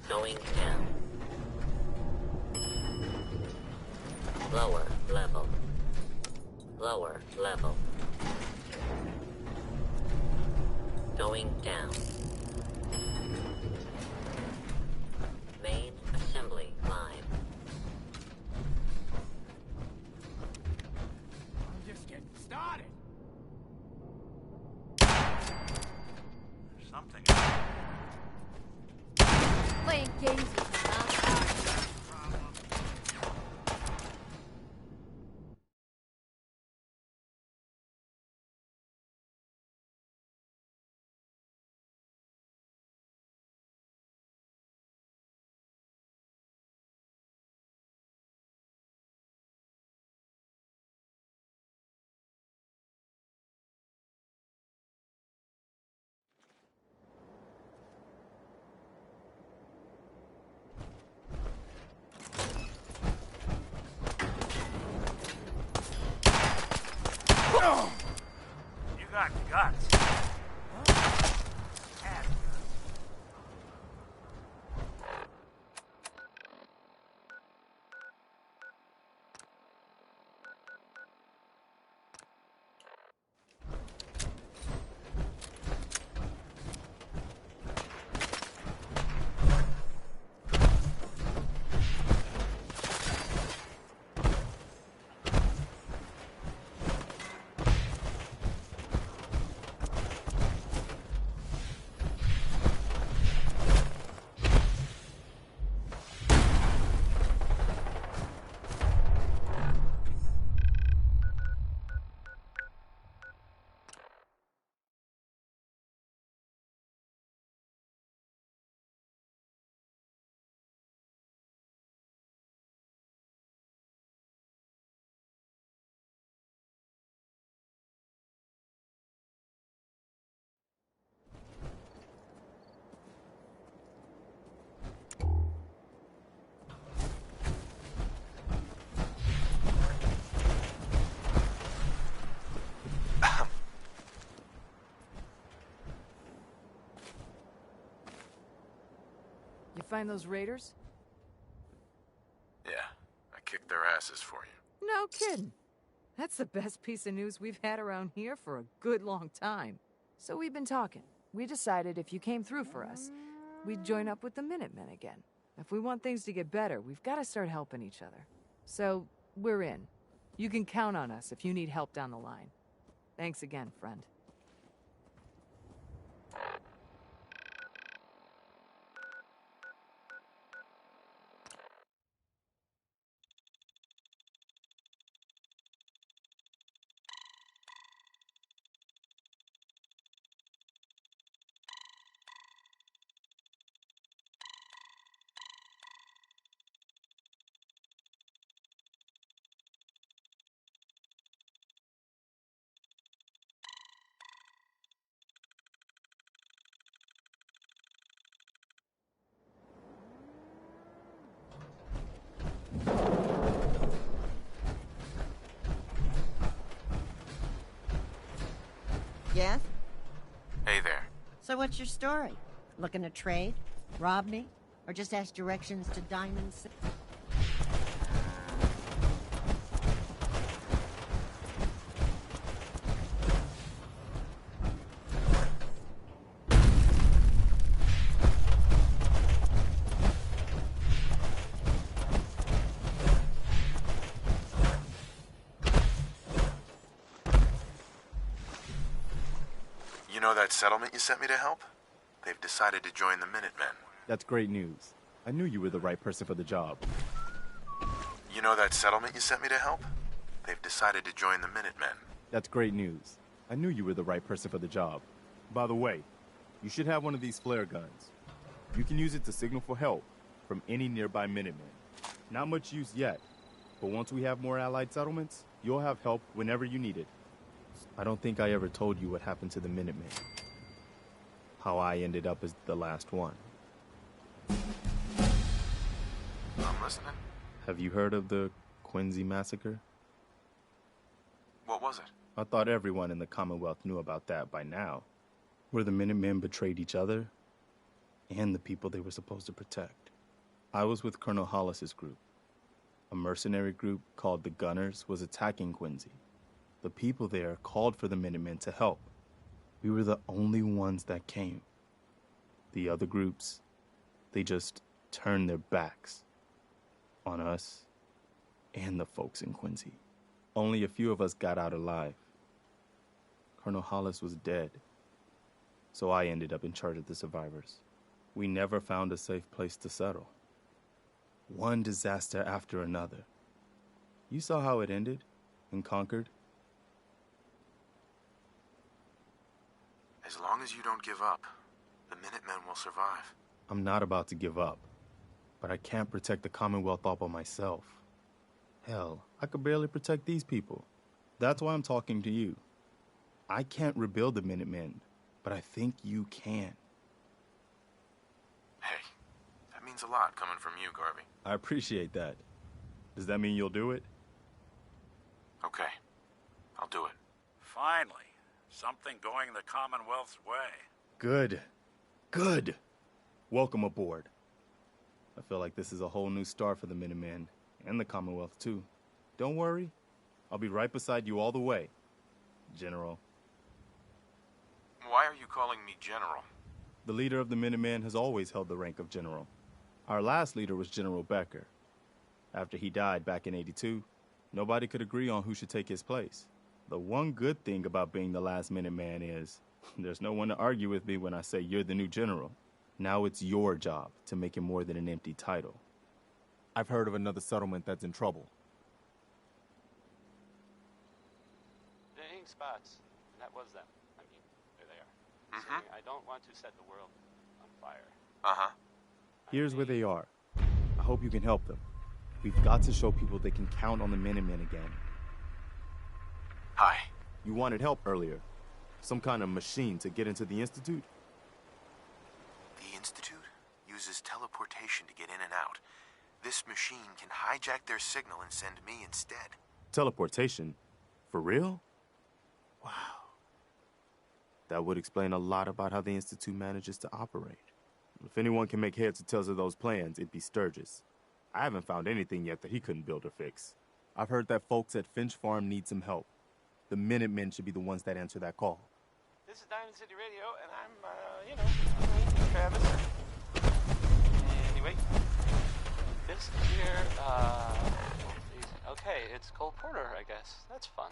Going down. Lower level. Lower level. Going down. Main assembly line. I'm just getting started. There's something. Playing games with me, huh? You got guts. find those raiders? Yeah, I kicked their asses for you. No kidding. That's the best piece of news we've had around here for a good long time. So we've been talking. We decided if you came through for us, we'd join up with the Minutemen again. If we want things to get better, we've got to start helping each other. So, we're in. You can count on us if you need help down the line. Thanks again, friend. Yes? Hey there. So what's your story? Looking to trade? Rob me? Or just ask directions to Diamond City? You know that settlement you sent me to help? They've decided to join the Minutemen. That's great news. I knew you were the right person for the job. You know that settlement you sent me to help? They've decided to join the Minutemen. That's great news. I knew you were the right person for the job. By the way, you should have one of these flare guns. You can use it to signal for help from any nearby Minutemen. Not much use yet, but once we have more allied settlements, you'll have help whenever you need it. I don't think I ever told you what happened to the Minutemen. How I ended up as the last one. I'm listening. Have you heard of the Quincy Massacre? What was it? I thought everyone in the Commonwealth knew about that by now. Where the Minutemen betrayed each other and the people they were supposed to protect. I was with Colonel Hollis's group. A mercenary group called the Gunners was attacking Quincy. The people there called for the Minutemen to help. We were the only ones that came. The other groups, they just turned their backs on us and the folks in Quincy. Only a few of us got out alive. Colonel Hollis was dead, so I ended up in charge of the survivors. We never found a safe place to settle. One disaster after another. You saw how it ended in Concord? As long as you don't give up, the Minutemen will survive. I'm not about to give up, but I can't protect the Commonwealth all by myself. Hell, I could barely protect these people. That's why I'm talking to you. I can't rebuild the Minutemen, but I think you can. Hey, that means a lot coming from you, Garvey. I appreciate that. Does that mean you'll do it? Okay, I'll do it. Finally, something going the Commonwealth's way. Good. Good. Welcome aboard. I feel like this is a whole new start for the Minutemen, and the Commonwealth, too. Don't worry. I'll be right beside you all the way, General. Why are you calling me General? The leader of the Minutemen has always held the rank of General. Our last leader was General Becker. After he died back in '82, nobody could agree on who should take his place. The one good thing about being the last Minuteman is there's no one to argue with me when I say you're the new general. Now it's your job to make it more than an empty title. I've heard of another settlement that's in trouble. The ink spots. That was them. I mean, there they are. Saying, I don't want to set the world on fire. Uh-huh. Here's where they are. I hope you can help them. We've got to show people they can count on the Minutemen again. Hi. You wanted help earlier. Some kind of machine to get into the Institute? The Institute uses teleportation to get in and out. This machine can hijack their signal and send me instead. Teleportation? For real? Wow. That would explain a lot about how the Institute manages to operate. If anyone can make heads or tails of those plans, it'd be Sturgis. I haven't found anything yet that he couldn't build or fix. I've heard that folks at Finch Farm need some help. The Minutemen should be the ones that answer that call. This is Diamond City Radio, and I'm Travis. Anyway, this here, okay, it's Cole Porter, I guess. That's fun.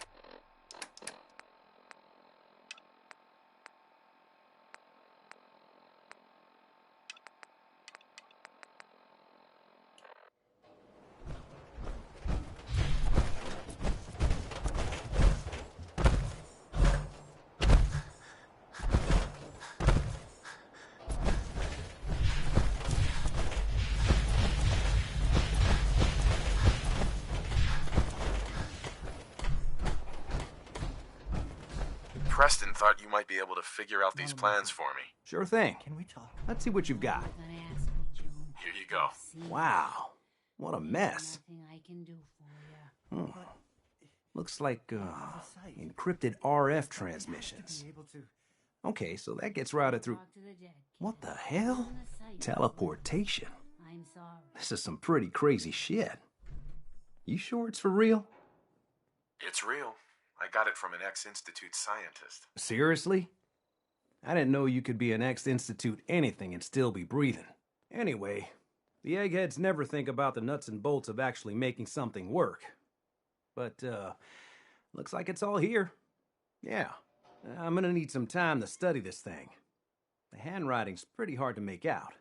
Preston thought you might be able to figure out these plans for me. Sure thing. Can we talk? Let's see what you've got. Here you go. Wow. What a mess. I can do for you. Looks like encrypted RF transmissions. Okay, so that gets routed through... What the hell? Teleportation. I'm sorry. This is some pretty crazy shit. You sure it's for real? It's real. I got it from an ex-Institute scientist. Seriously? I didn't know you could be an ex-Institute anything and still be breathing. Anyway, the eggheads never think about the nuts and bolts of actually making something work. But, looks like it's all here. Yeah, I'm gonna need some time to study this thing. The handwriting's pretty hard to make out.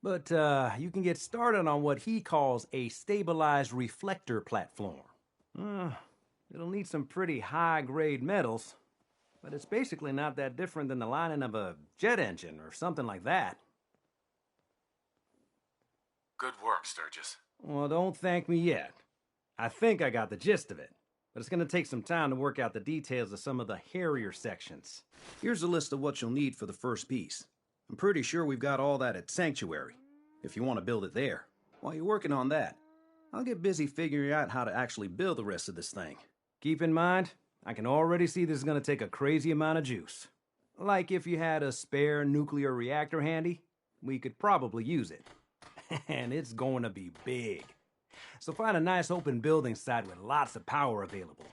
But, you can get started on what he calls a stabilized reflector platform. It'll need some pretty high-grade metals, but it's basically not that different than the lining of a jet engine or something like that. Good work, Sturgis. Well, don't thank me yet. I think I got the gist of it, but it's going to take some time to work out the details of some of the hairier sections. Here's a list of what you'll need for the first piece. I'm pretty sure we've got all that at Sanctuary, if you want to build it there. While you're working on that, I'll get busy figuring out how to actually build the rest of this thing. Keep in mind, I can already see this is going to take a crazy amount of juice. Like if you had a spare nuclear reactor handy, we could probably use it. And it's going to be big. So find a nice open building site with lots of power available.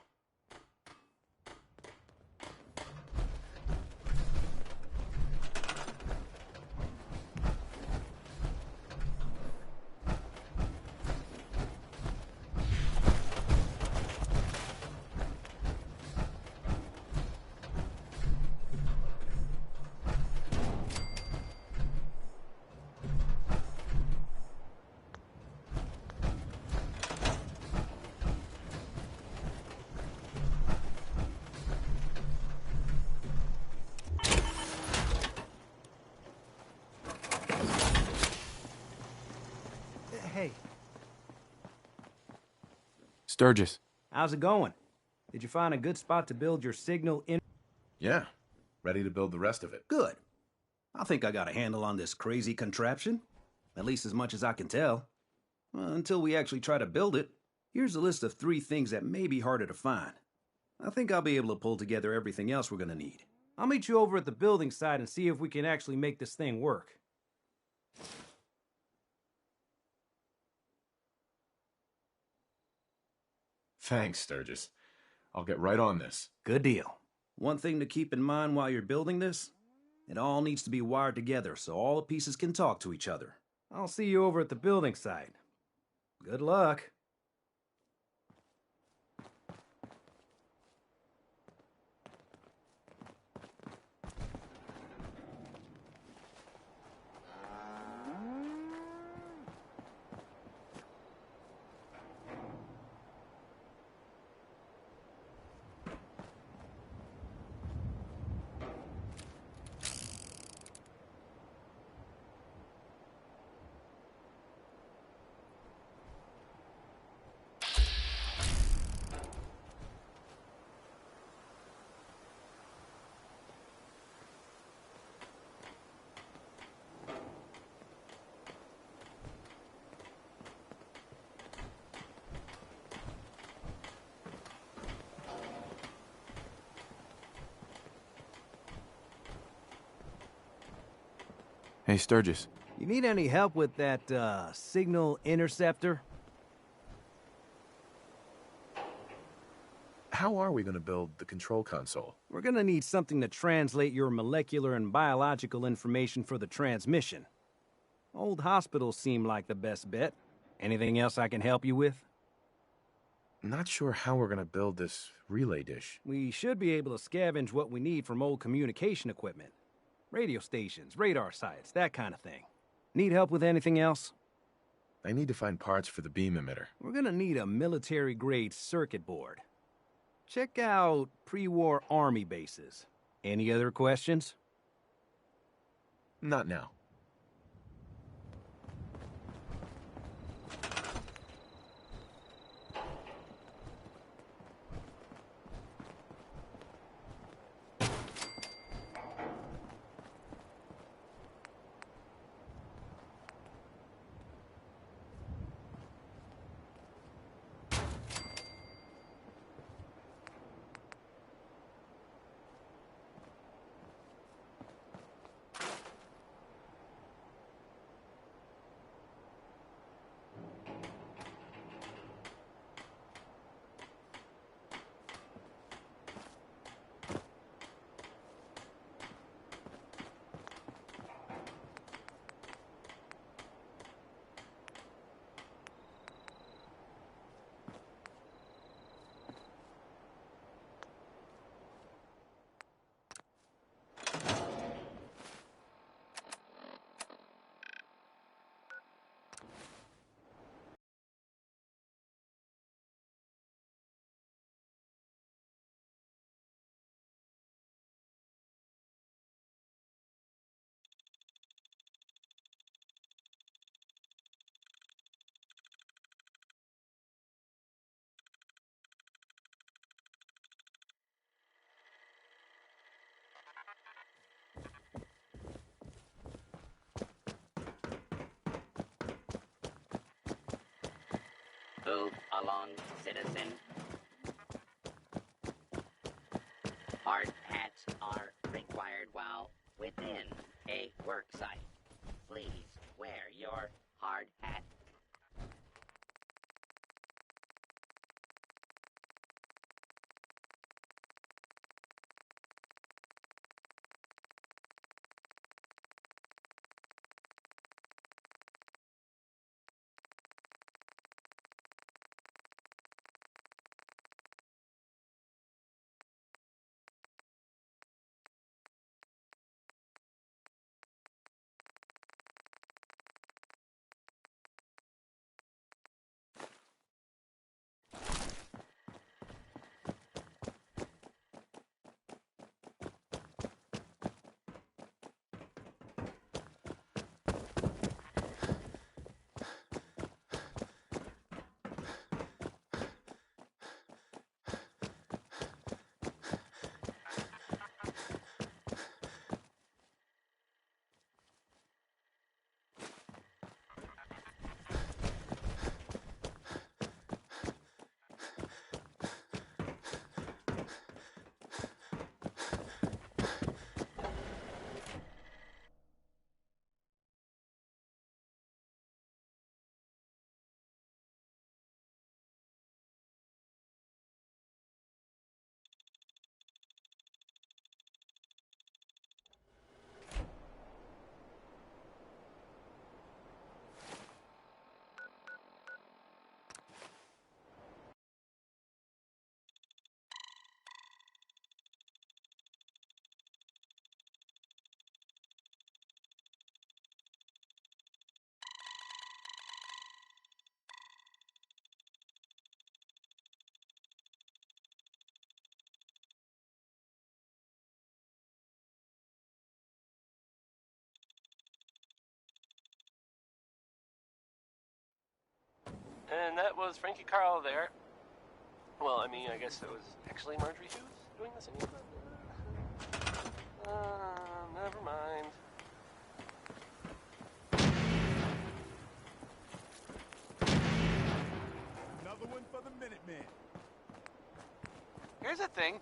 Hey. Sturgis. How's it going? Did you find a good spot to build your signal in? Yeah, ready to build the rest of it. Good. I think I got a handle on this crazy contraption. At least as much as I can tell. Until we actually try to build it, here's a list of 3 things that may be harder to find. I think I'll be able to pull together everything else we're gonna need. I'll meet you over at the building site and see if we can actually make this thing work. Thanks, Sturgis. I'll get right on this. Good deal. One thing to keep in mind while you're building this, it all needs to be wired together so all the pieces can talk to each other. I'll see you over at the building site. Good luck. Hey, Sturgis. You need any help with that, signal interceptor? How are we going to build the control console? We're gonna need something to translate your molecular and biological information for the transmission. Old hospitals seem like the best bet. Anything else I can help you with? Not sure how we're going to build this relay dish. We should be able to scavenge what we need from old communication equipment. Radio stations, radar sites, that kind of thing. Need help with anything else? I need to find parts for the beam emitter. We're gonna need a military-grade circuit board. Check out pre-war army bases. Any other questions? Not now. Move along, citizen. Hard hats are required while within a work site. Please wear your hard hat. And that was Frankie Carl there. Well, I mean, I guess it was actually Marjorie Hughes doing this anyway. Never mind. Another one for the Minutemen. Here's a thing.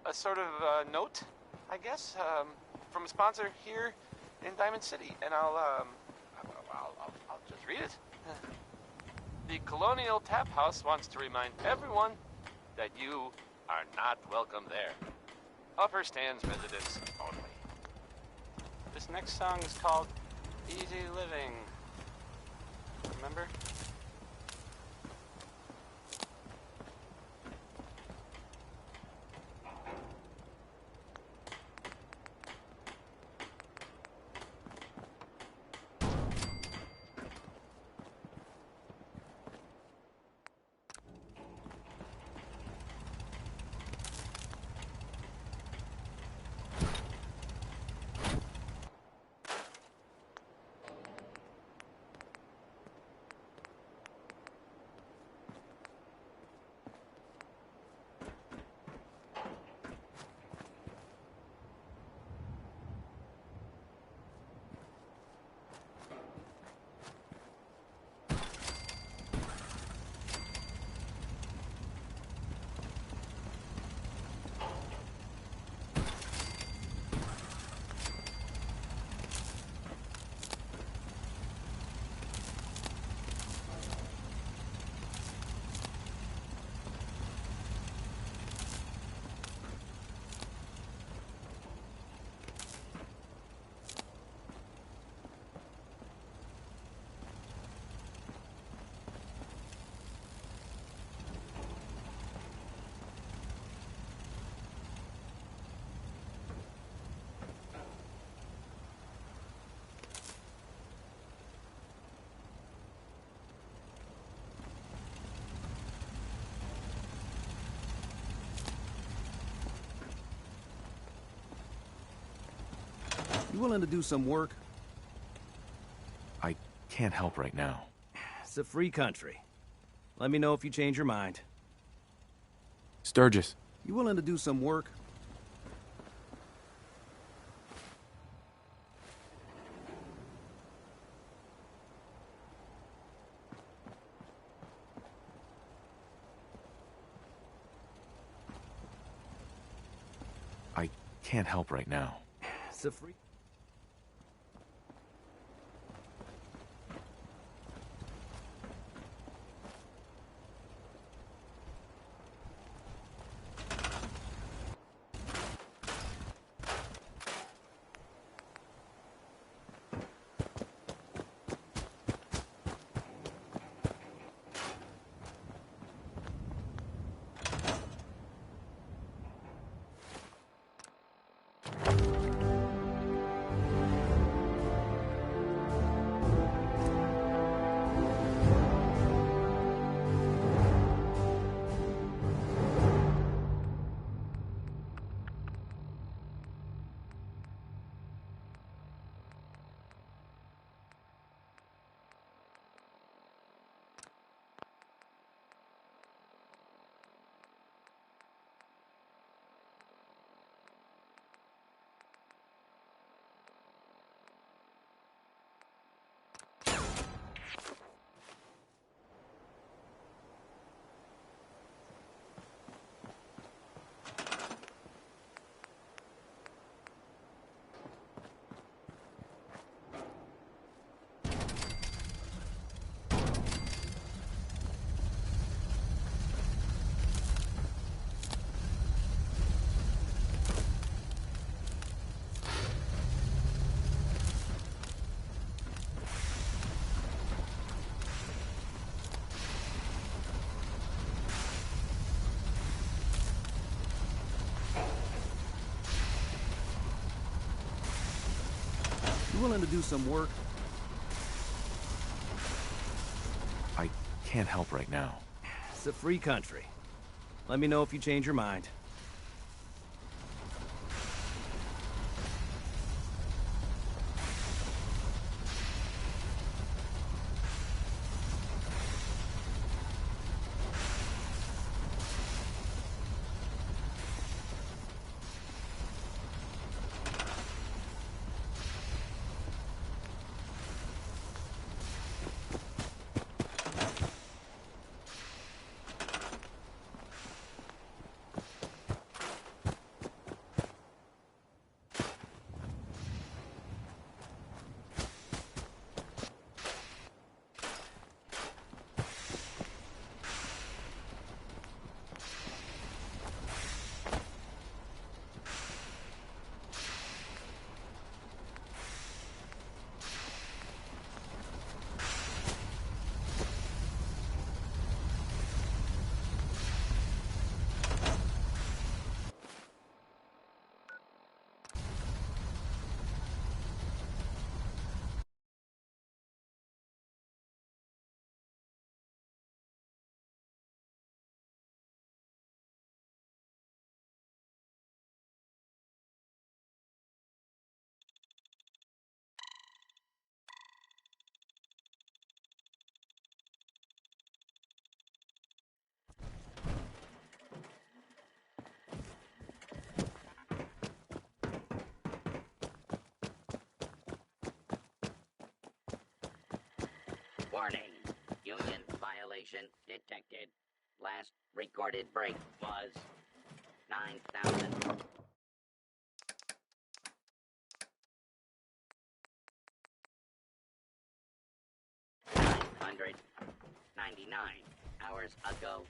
A sort of note, I guess, from a sponsor here in Diamond City, and I'll just read it. The Colonial Tap House wants to remind everyone that you are not welcome there. Upper Stands residents only. This next song is called Easy Living. Remember? You willing to do some work? I can't help right now. It's a free country. Let me know if you change your mind. Sturgis. You willing to do some work? I can't help right now. It's a free... You willing to do some work? I can't help right now. It's a free country. Let me know if you change your mind. Warning. Union violation detected. Last recorded break was 9,000. 999 hours ago.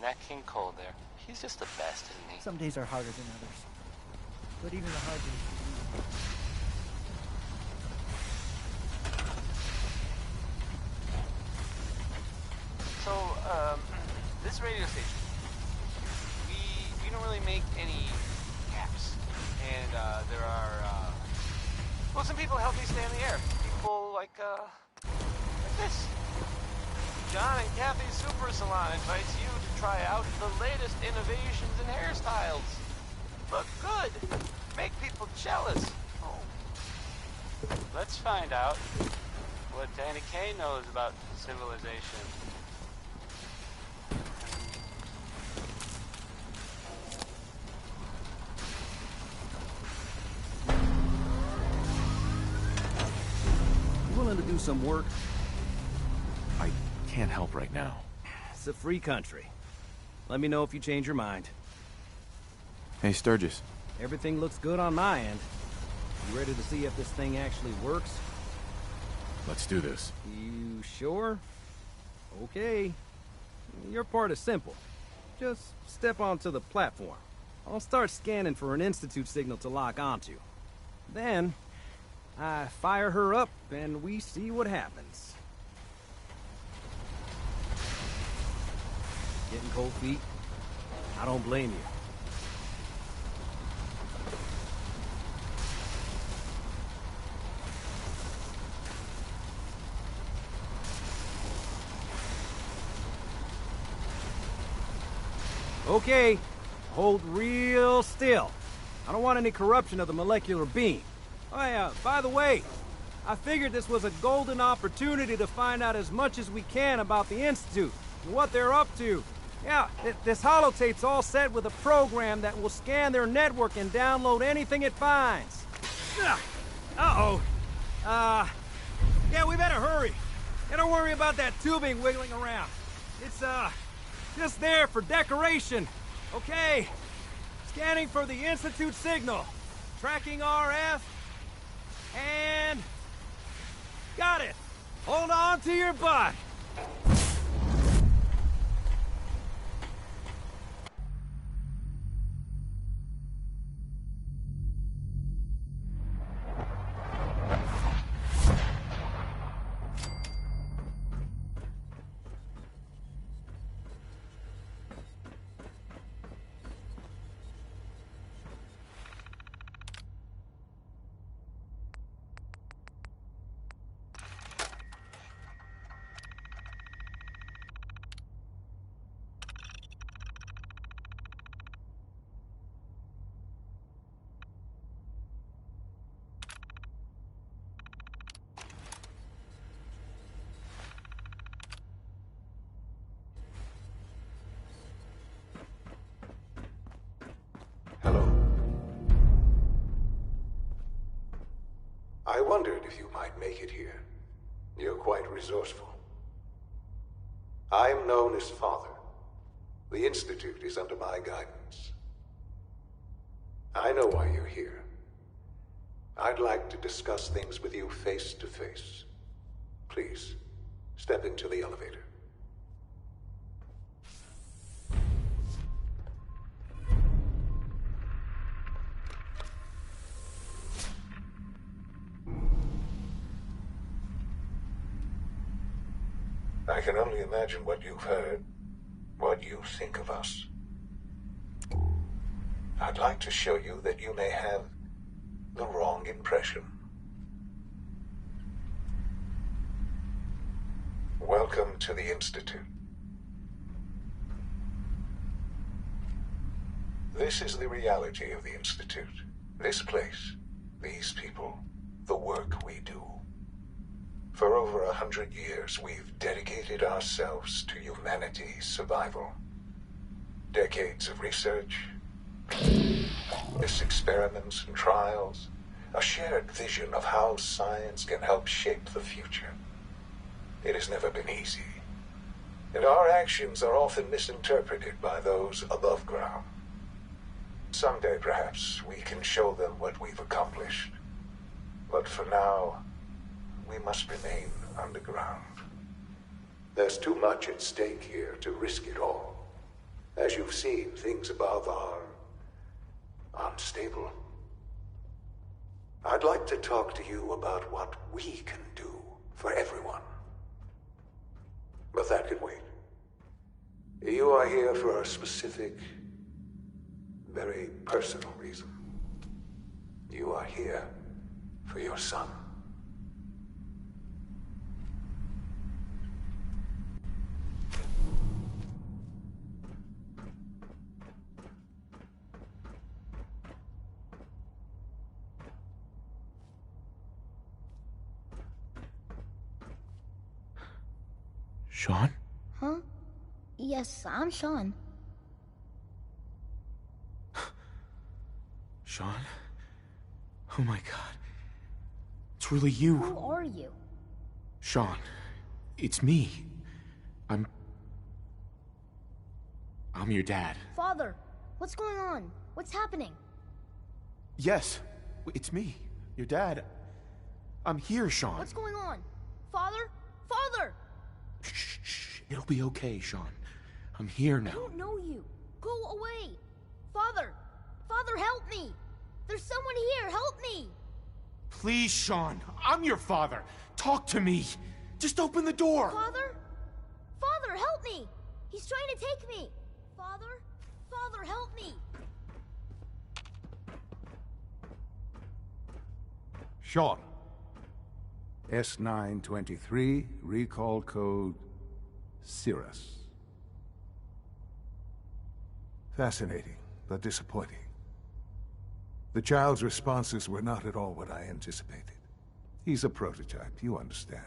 Nat King Cole there. He's just the best, isn't he? Some days are harder than others. But even the hard days can be. So, this radio station, we don't really make any caps. And, there are, well, some people help me stay in the air. People like this. John and Kathy's Super Salon invites you to try out the latest innovations in hairstyles. Look good. Make people jealous. Oh. Let's find out what Danny Kaye knows about civilization. You willing to do some work? I can't help right now. It's a free country. Let me know if you change your mind. Hey, Sturgis. Everything looks good on my end. You ready to see if this thing actually works? Let's do this. You sure? Okay. Your part is simple. Just step onto the platform. I'll start scanning for an Institute signal to lock onto. Then, I fire her up and we see what happens. Getting cold feet? I don't blame you. Okay, hold real still. I don't want any corruption of the molecular beam. Oh yeah, by the way, I figured this was a golden opportunity to find out as much as we can about the Institute and what they're up to. Yeah, this holotape's all set with a program that will scan their network and download anything it finds. Uh-oh. Yeah, we better hurry. And don't worry about that tubing wiggling around. It's, just there for decoration. Okay. Scanning for the Institute signal. Tracking RF. And... got it. Hold on to your butt. wondered if you might make it here. You're quite resourceful. I am known as Father. The Institute is under my guidance. I know why you're here. I'd like to discuss things with you face to face. Please, step into the elevator. I can only imagine what you've heard, what you think of us. I'd like to show you that you may have the wrong impression. Welcome to the Institute. This is the reality of the Institute. This place, these people, the work we do. For over 100 years, we've dedicated ourselves to humanity's survival. Decades of research, experiments and trials, a shared vision of how science can help shape the future. It has never been easy, and our actions are often misinterpreted by those above ground. Someday, perhaps, we can show them what we've accomplished. But for now, we must remain underground. There's too much at stake here to risk it all. As you've seen, things above are unstable. I'd like to talk to you about what we can do for everyone. But that can wait. You are here for a specific, very personal reason. You are here for your son. Sean? Huh? Yes, I'm Sean. Sean? Oh my god. It's really you. Who are you? Sean, it's me. I'm your dad. Father, what's going on? What's happening? Yes, it's me, your dad. I'm here, Sean. What's going on? Father? Father! Shh, it'll be okay, Sean. I'm here now. I don't know you. Go away. Father! Father, help me! There's someone here, help me! Please, Sean. I'm your father. Talk to me. Just open the door. Father? Father, help me! He's trying to take me! Father? Father, help me! Sean. S923, recall code Cirrus. Fascinating, but disappointing. The child's responses were not at all what I anticipated. He's a prototype, you understand.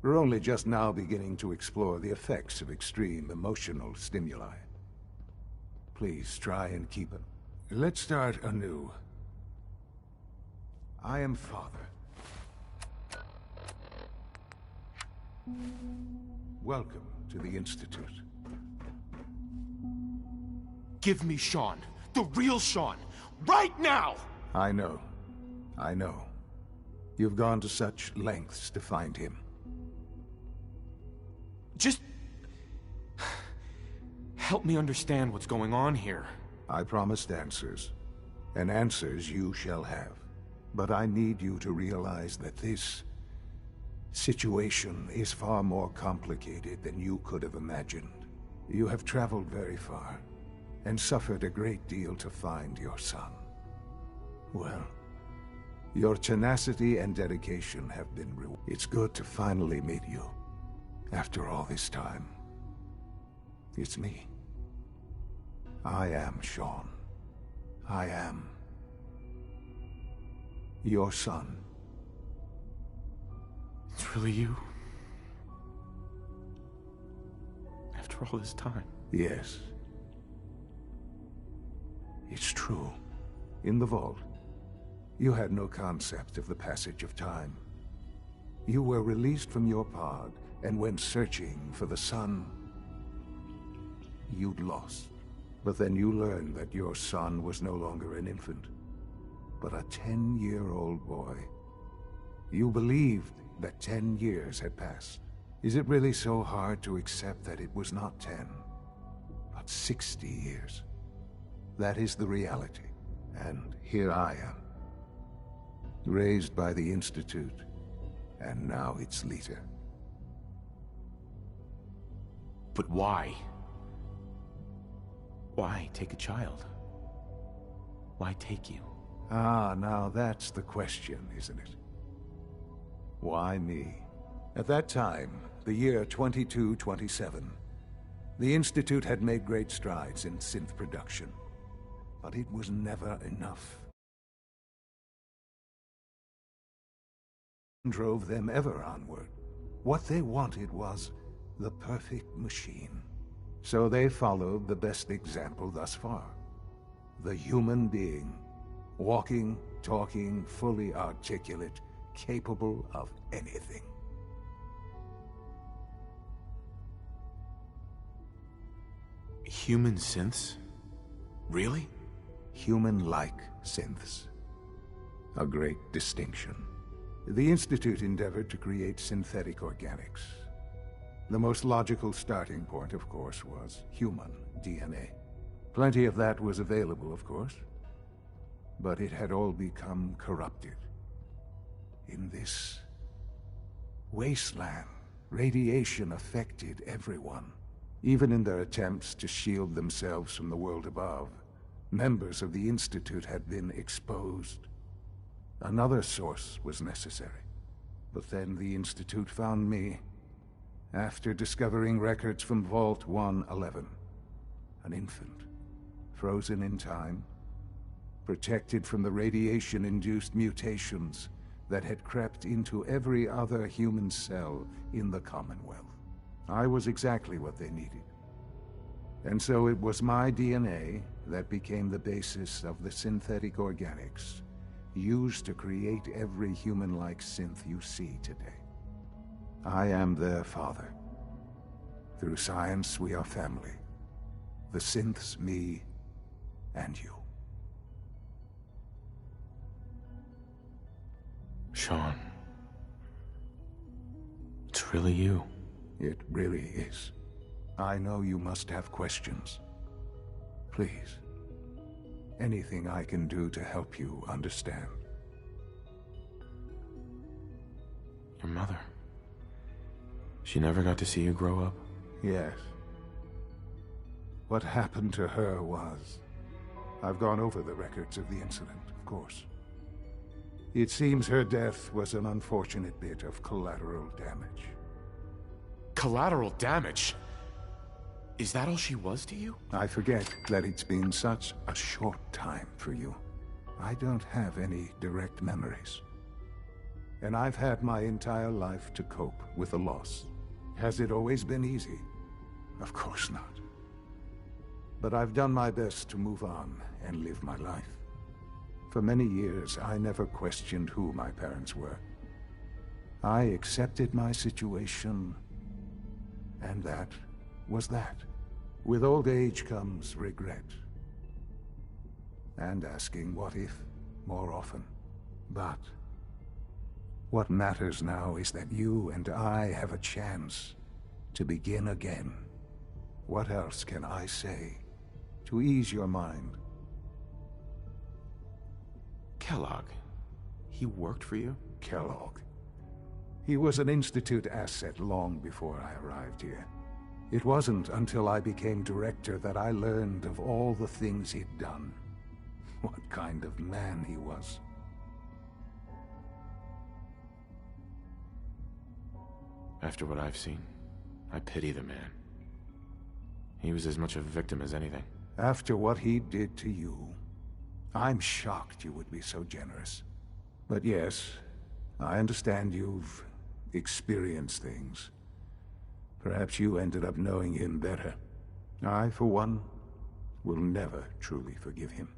We're only just now beginning to explore the effects of extreme emotional stimuli. Please try and keep him. Let's start anew. I am Father. Welcome to the Institute. Give me Sean. The real Sean. Right now! I know. I know. You've gone to such lengths to find him. Just help me understand what's going on here. I promised answers, and answers you shall have. But I need you to realize that this situation is far more complicated than you could have imagined. You have traveled very far, and suffered a great deal to find your son. Well, your tenacity and dedication have been rewarded. It's good to finally meet you. After all this time, it's me. I am Sean. I am your son. It's really you? After all this time? Yes. It's true. In the vault, You had no concept of the passage of time. You were released from your pod and went searching for the sun you'd lost. But then you learned that your son was no longer an infant, but a 10-year-old boy. You believed that 10 years had passed. Is it really so hard to accept that it was not 10, but 60 years? That is the reality. And here I am, raised by the Institute, and now its leader. But why? Why take a child? Why take you? Ah, now that's the question, isn't it? Why me? At that time, the year 2227, the Institute had made great strides in synth production, but it was never enough. Drove them ever onward. What they wanted was the perfect machine. So they followed the best example thus far. The human being. Walking, talking, fully articulate, capable of anything. Human synths? Really? Human-like synths. A great distinction. The Institute endeavored to create synthetic organics. The most logical starting point, of course, was human DNA. Plenty of that was available, of course. But it had all become corrupted. In this wasteland, radiation affected everyone. Even in their attempts to shield themselves from the world above, members of the Institute had been exposed. Another source was necessary. But then the Institute found me, after discovering records from Vault 111. An infant, frozen in time, protected from the radiation-induced mutations that had crept into every other human cell in the Commonwealth. I was exactly what they needed. And so it was my DNA that became the basis of the synthetic organics used to create every human-like synth you see today. I am their father. Through science, we are family. The synths, me, and you. Sean. It's really you. It really is. I know you must have questions. Please. Anything I can do to help you understand. Your mother. She never got to see you grow up? Yes. What happened to her was... I've gone over the records of the incident, of course. It seems her death was an unfortunate bit of collateral damage. Collateral damage? Is that all she was to you? I forget that it's been such a short time for you. I don't have any direct memories. And I've had my entire life to cope with the loss. Has it always been easy? Of course not. But I've done my best to move on and live my life. For many years, I never questioned who my parents were. I accepted my situation, and that was that. With old age comes regret. And asking what if more often. But what matters now is that you and I have a chance to begin again. What else can I say to ease your mind? Kellogg. He worked for you? Kellogg. He was an Institute asset long before I arrived here. It wasn't until I became director that I learned of all the things he'd done. What kind of man he was. After what I've seen, I pity the man. He was as much a victim as anything. After what he did to you, I'm shocked you would be so generous. But yes, I understand you've experienced things. Perhaps you ended up knowing him better. I, for one, will never truly forgive him.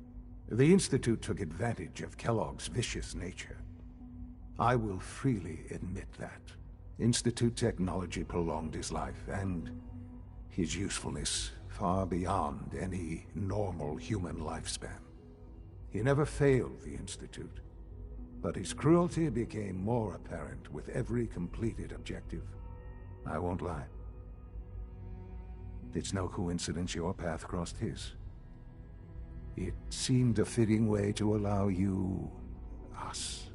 The Institute took advantage of Kellogg's vicious nature. I will freely admit that. Institute technology prolonged his life, and his usefulness far beyond any normal human lifespan. He never failed the Institute, but his cruelty became more apparent with every completed objective. I won't lie. It's no coincidence your path crossed his. It seemed a fitting way to allow you, us,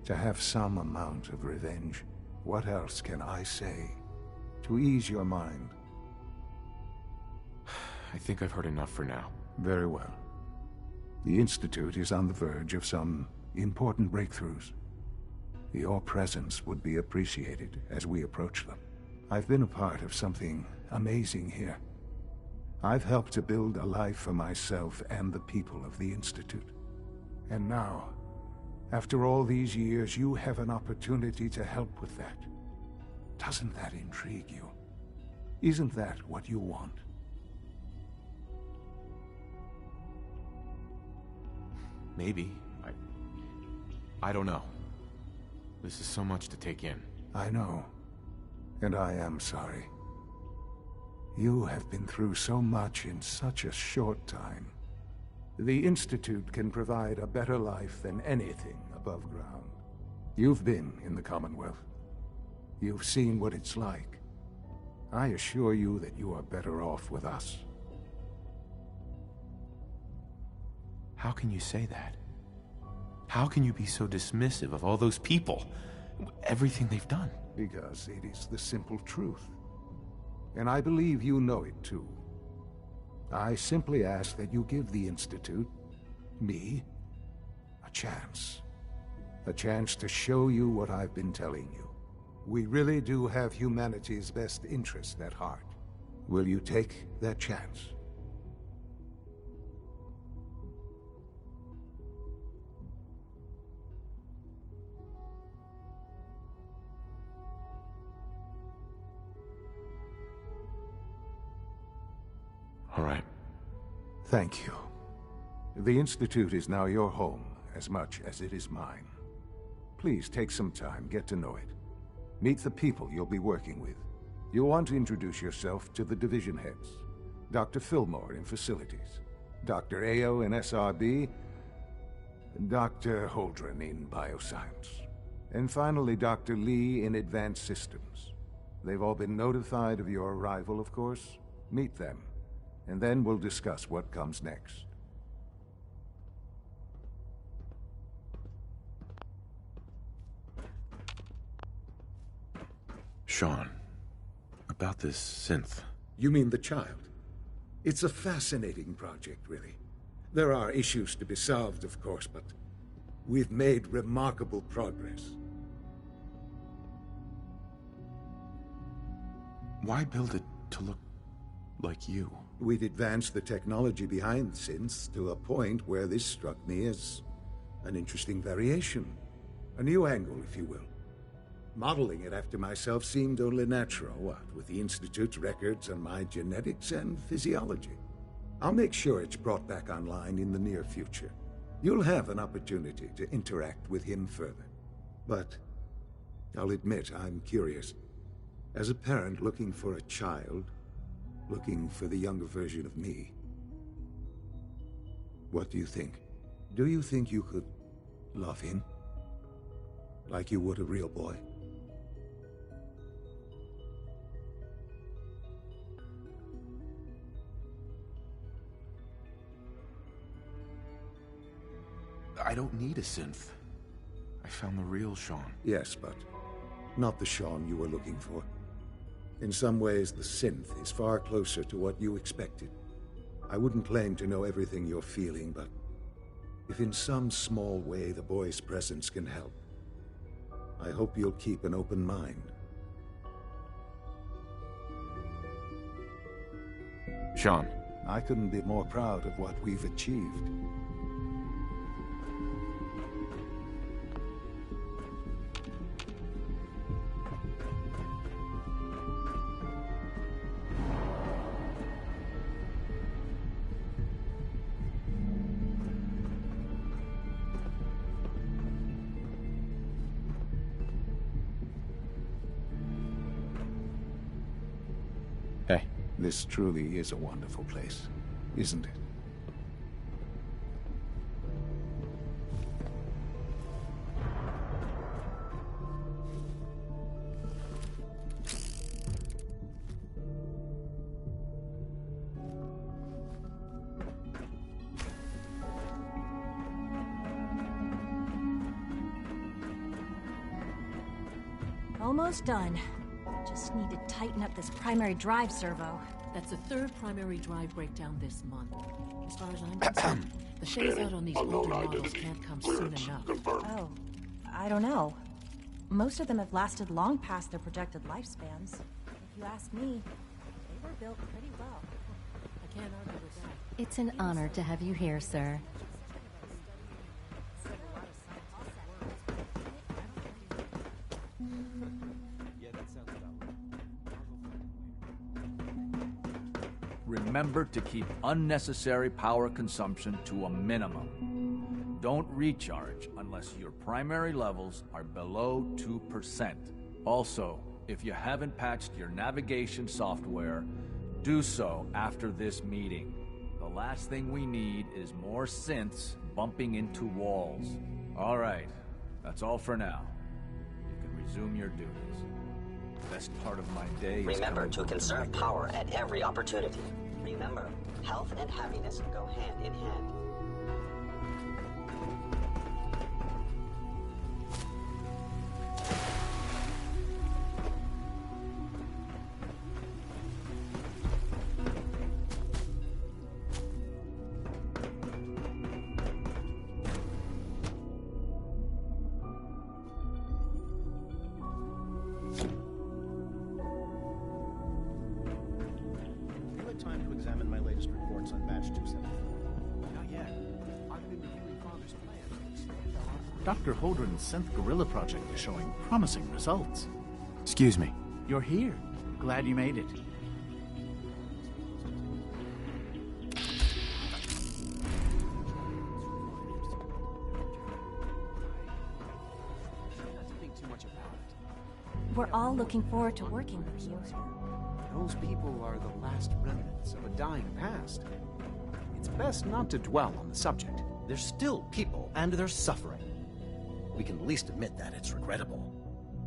to have some amount of revenge. What else can I say to ease your mind? I think I've heard enough for now. Very well. The Institute is on the verge of some important breakthroughs. Your presence would be appreciated as we approach them. I've been a part of something amazing here. I've helped to build a life for myself and the people of the Institute. And now, after all these years, you have an opportunity to help with that. Doesn't that intrigue you? Isn't that what you want? Maybe. I don't know. This is so much to take in. I know. And I am sorry. You have been through so much in such a short time. The Institute can provide a better life than anything above ground. You've been in the Commonwealth. You've seen what it's like. I assure you that you are better off with us. How can you say that? How can you be so dismissive of all those people? Everything they've done? Because it is the simple truth. And I believe you know it too. I simply ask that you give the Institute, me, a chance. A chance to show you what I've been telling you. We really do have humanity's best interest at heart. Will you take that chance? All right. Thank you. The Institute is now your home as much as it is mine. Please take some time, get to know it. Meet the people you'll be working with. You'll want to introduce yourself to the division heads. Dr. Fillmore in Facilities, Dr. Ayo in SRB, Dr. Holdren in Bioscience, and finally Dr. Lee in Advanced Systems. They've all been notified of your arrival, of course. Meet them, and then we'll discuss what comes next. Sean, about this synth. You mean the child? It's a fascinating project, really. There are issues to be solved, of course, but we've made remarkable progress. Why build it to look like you? We'd advanced the technology behind synths to a point where this struck me as an interesting variation. A new angle, if you will. Modeling it after myself seemed only natural, with the Institute's records on my genetics and physiology. I'll make sure it's brought back online in the near future. You'll have an opportunity to interact with him further. But I'll admit I'm curious. As a parent looking for a child, looking for the younger version of me, what do you think? Do you think you could love him? Like you would a real boy? I don't need a synth. I found the real Sean. Yes, but not the Sean you were looking for. In some ways, the synth is far closer to what you expected. I wouldn't claim to know everything you're feeling, but if in some small way the boy's presence can help, I hope you'll keep an open mind. Sean. I couldn't be more proud of what we've achieved. Hey. This truly is a wonderful place, isn't it? Almost done. Just need to tighten up this primary drive servo. That's the third primary drive breakdown this month. As far as I'm concerned, the phase-out on these older models can't come soon enough. Oh, I don't know. Most of them have lasted long past their projected lifespans. If you ask me, they were built pretty well. I can't argue with that. It's an honor to have you here, sir. Remember to keep unnecessary power consumption to a minimum. Don't recharge unless your primary levels are below 2%. Also, if you haven't patched your navigation software, do so after this meeting. The last thing we need is more synths bumping into walls. All right, that's all for now. You can resume your duties. Best part of my day is Remember to conserve power at every opportunity. Remember, health and happiness go hand in hand. Time to examine my latest reports on batch 274. Not yet. I've been reviewing Father's plans. Dr. Holdren's synth gorilla project is showing promising results. Excuse me. You're here. Glad you made it. We're all looking forward to working with you. Those people are the last remnants of a dying past. It's best not to dwell on the subject. They're still people, and they're suffering. We can at least admit that it's regrettable.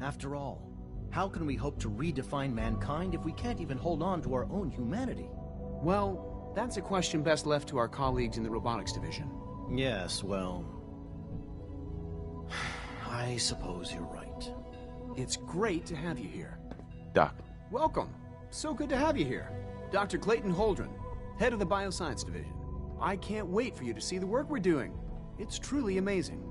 After all, how can we hope to redefine mankind if we can't even hold on to our own humanity? Well, that's a question best left to our colleagues in the robotics division. Yes, well... I suppose you're right. It's great to have you here. Doc. Welcome. So good to have you here. Dr. Clayton Holdren, head of the Bioscience Division. I can't wait for you to see the work we're doing. It's truly amazing.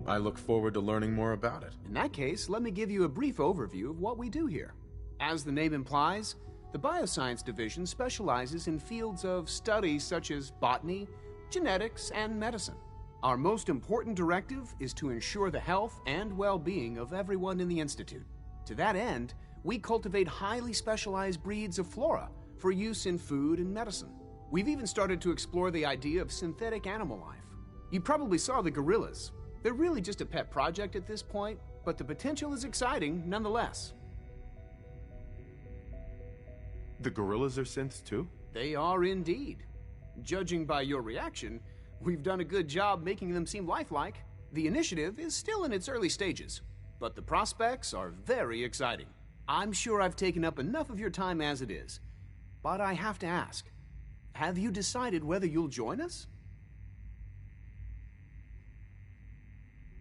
I look forward to learning more about it. In that case, let me give you a brief overview of what we do here. As the name implies, the Bioscience Division specializes in fields of study such as botany, genetics, and medicine. Our most important directive is to ensure the health and well-being of everyone in the Institute. To that end, we cultivate highly specialized breeds of flora for use in food and medicine. We've even started to explore the idea of synthetic animal life. You probably saw the gorillas. They're really just a pet project at this point, but the potential is exciting nonetheless. The gorillas are synths too? They are indeed. Judging by your reaction, we've done a good job making them seem lifelike. The initiative is still in its early stages, but the prospects are very exciting. I'm sure I've taken up enough of your time as it is, but I have to ask, have you decided whether you'll join us?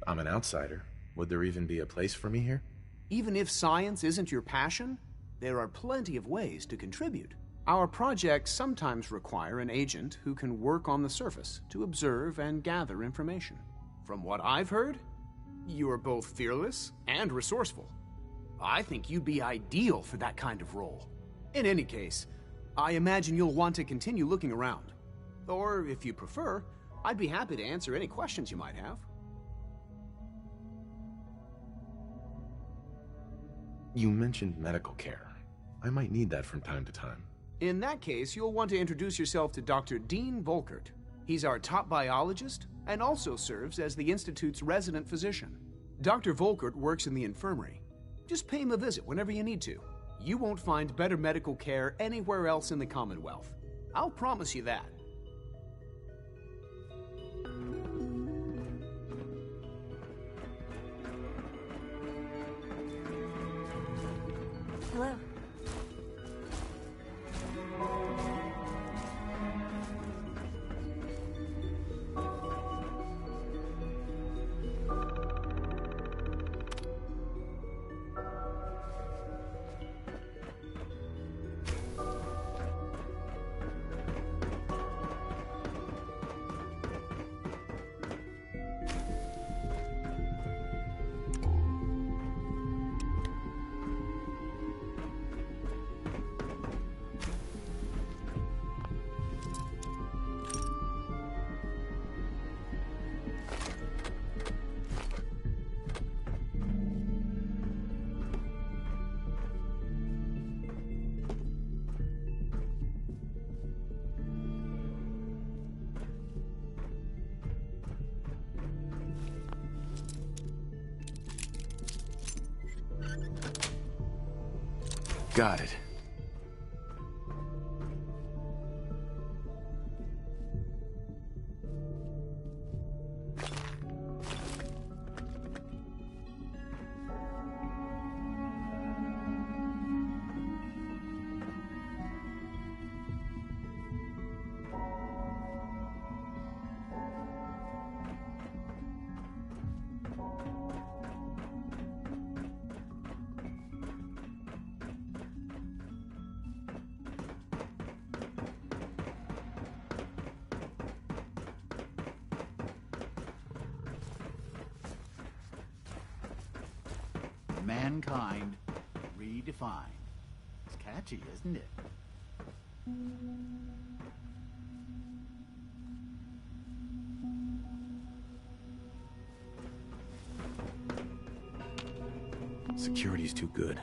I'm an outsider. Would there even be a place for me here? Even if science isn't your passion, there are plenty of ways to contribute. Our projects sometimes require an agent who can work on the surface to observe and gather information. From what I've heard, you are both fearless and resourceful. I think you'd be ideal for that kind of role. In any case, I imagine you'll want to continue looking around. Or, if you prefer, I'd be happy to answer any questions you might have. You mentioned medical care. I might need that from time to time. In that case, you'll want to introduce yourself to Dr. Dean Volkert. He's our top biologist and also serves as the Institute's resident physician. Dr. Volkert works in the infirmary. Just pay him a visit whenever you need to. You won't find better medical care anywhere else in the Commonwealth. I'll promise you that. Hello. Got it. Mankind redefined. It's catchy, isn't it? Security's too good.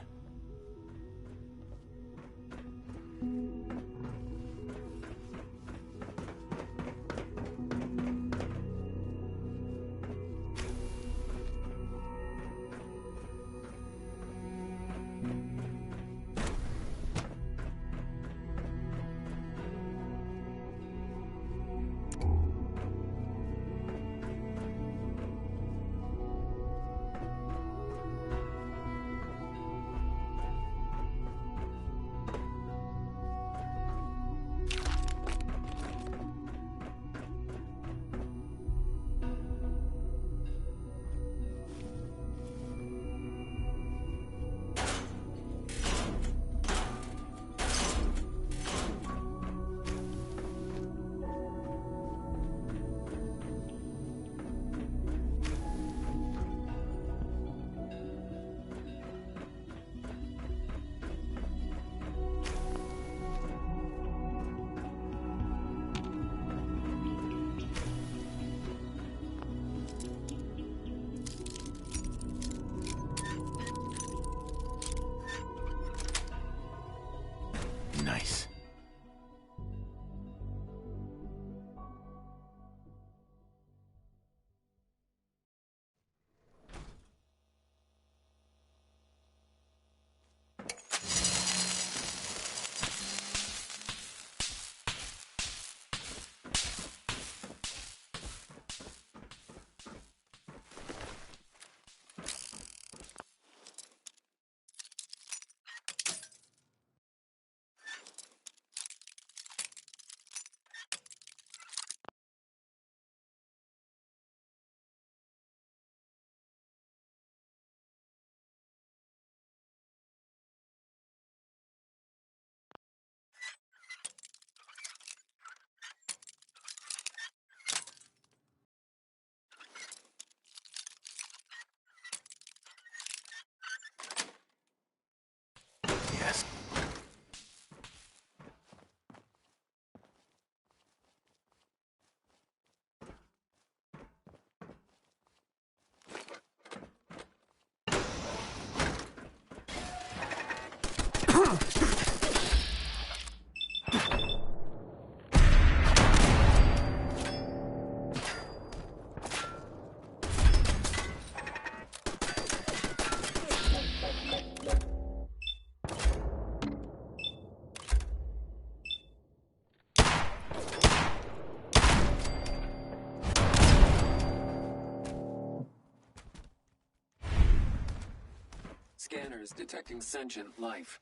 Scanners detecting sentient life.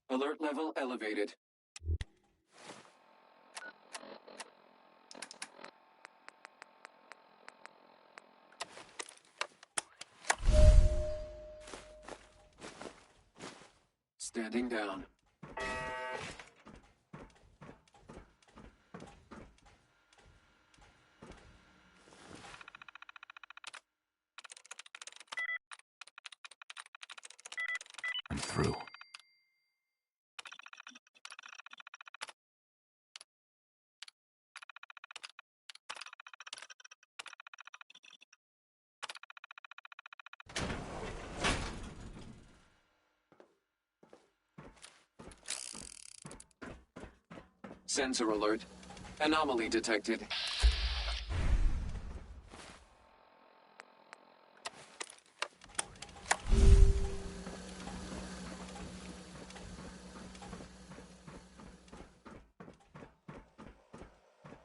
Alert level elevated. Standing down. I'm through. Sensor alert. Anomaly detected.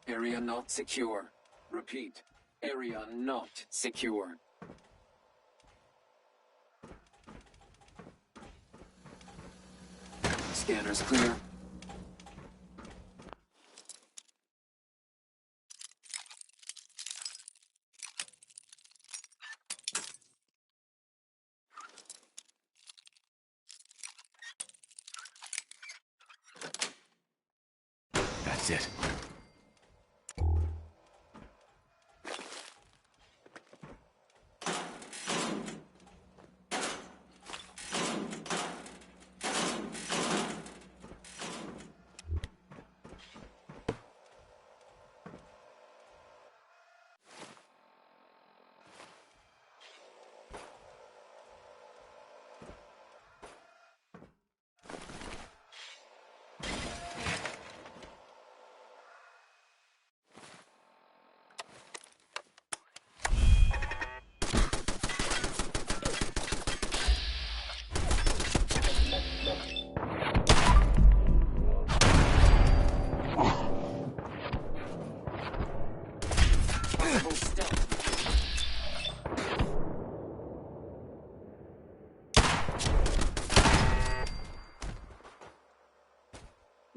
Area not secure. Repeat. Area not secure. Scanners clear. That's it.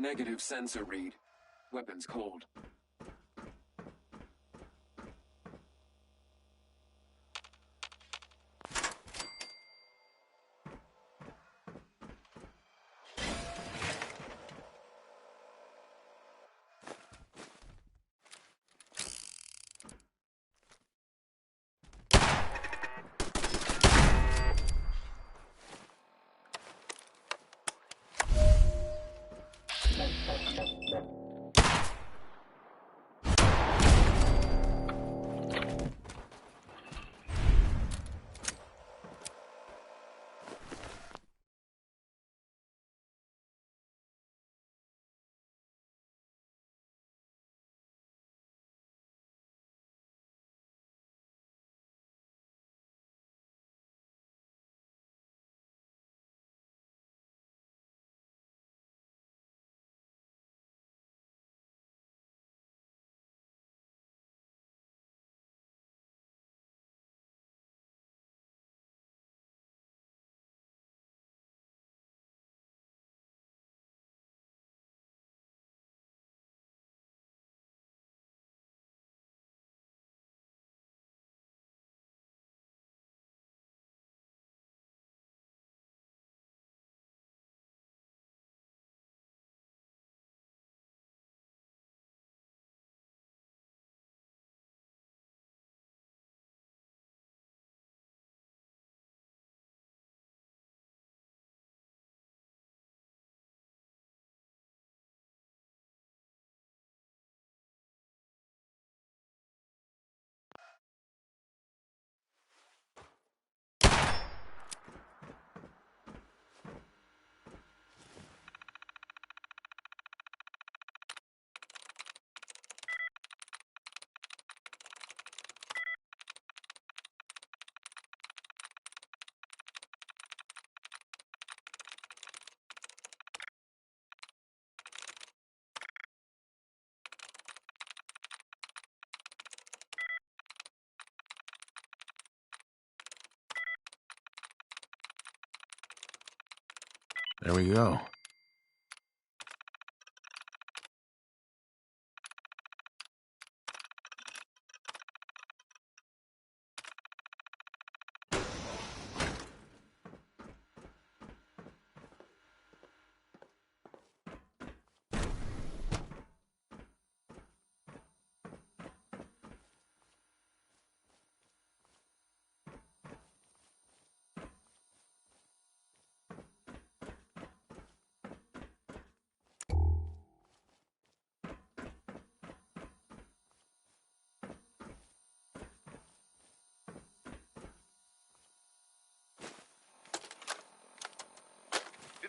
Negative sensor read. Weapons cold. There we go.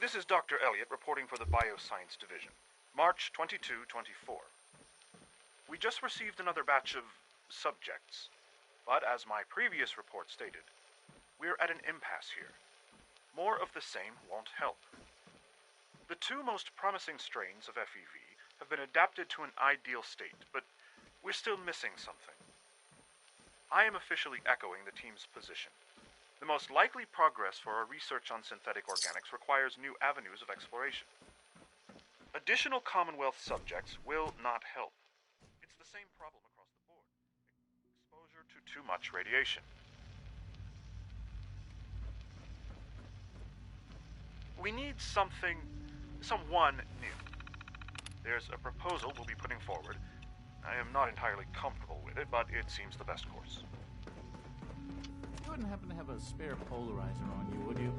This is Dr. Elliot reporting for the Bioscience Division, March 22-24. We just received another batch of subjects, but as my previous report stated, we're at an impasse here. More of the same won't help. The two most promising strains of FEV have been adapted to an ideal state, but we're still missing something. I am officially echoing the team's position. The most likely progress for our research on synthetic organics requires new avenues of exploration. Additional Commonwealth subjects will not help. It's the same problem across the board. Exposure to too much radiation. We need someone new. There's a proposal we'll be putting forward. I am not entirely comfortable with it, but it seems the best course. You wouldn't happen to have a spare polarizer on you, would you?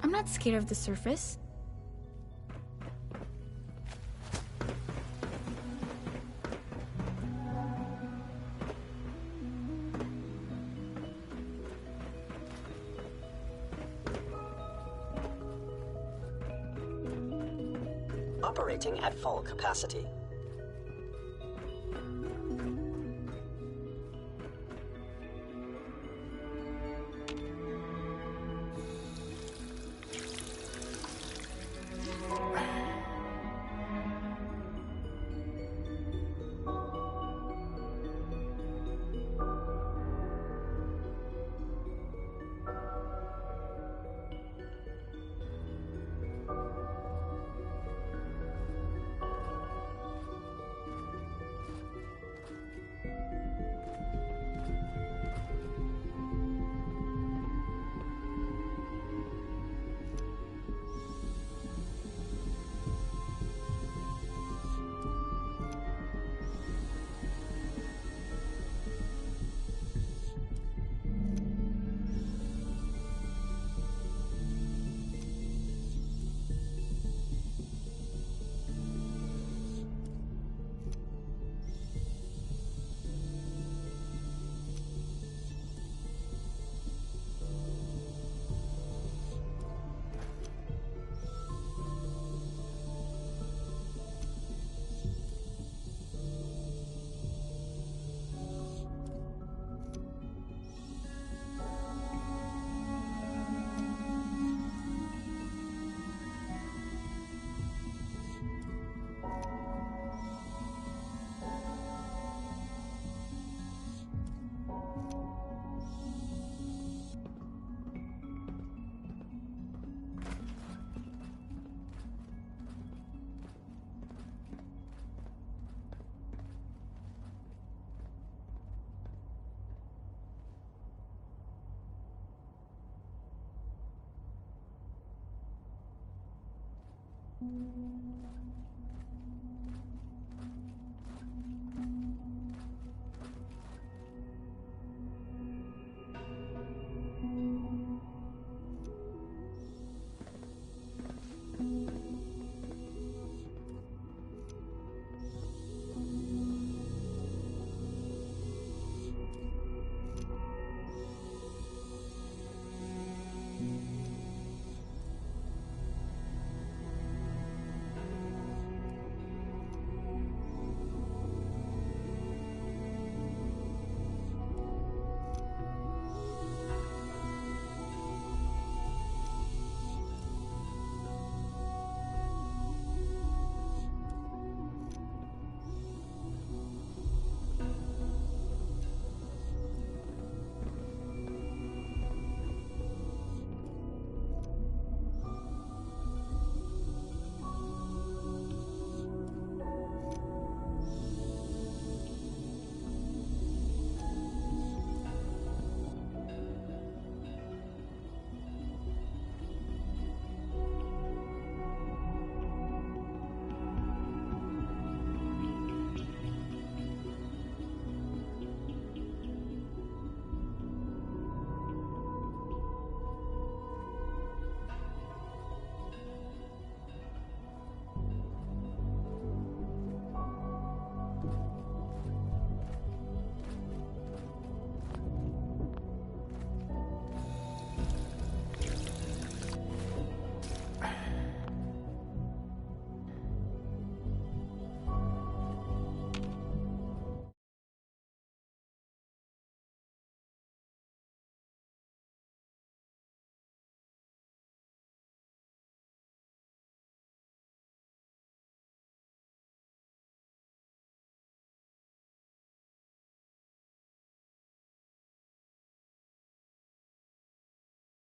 I'm not scared of the surface. Operating at full capacity.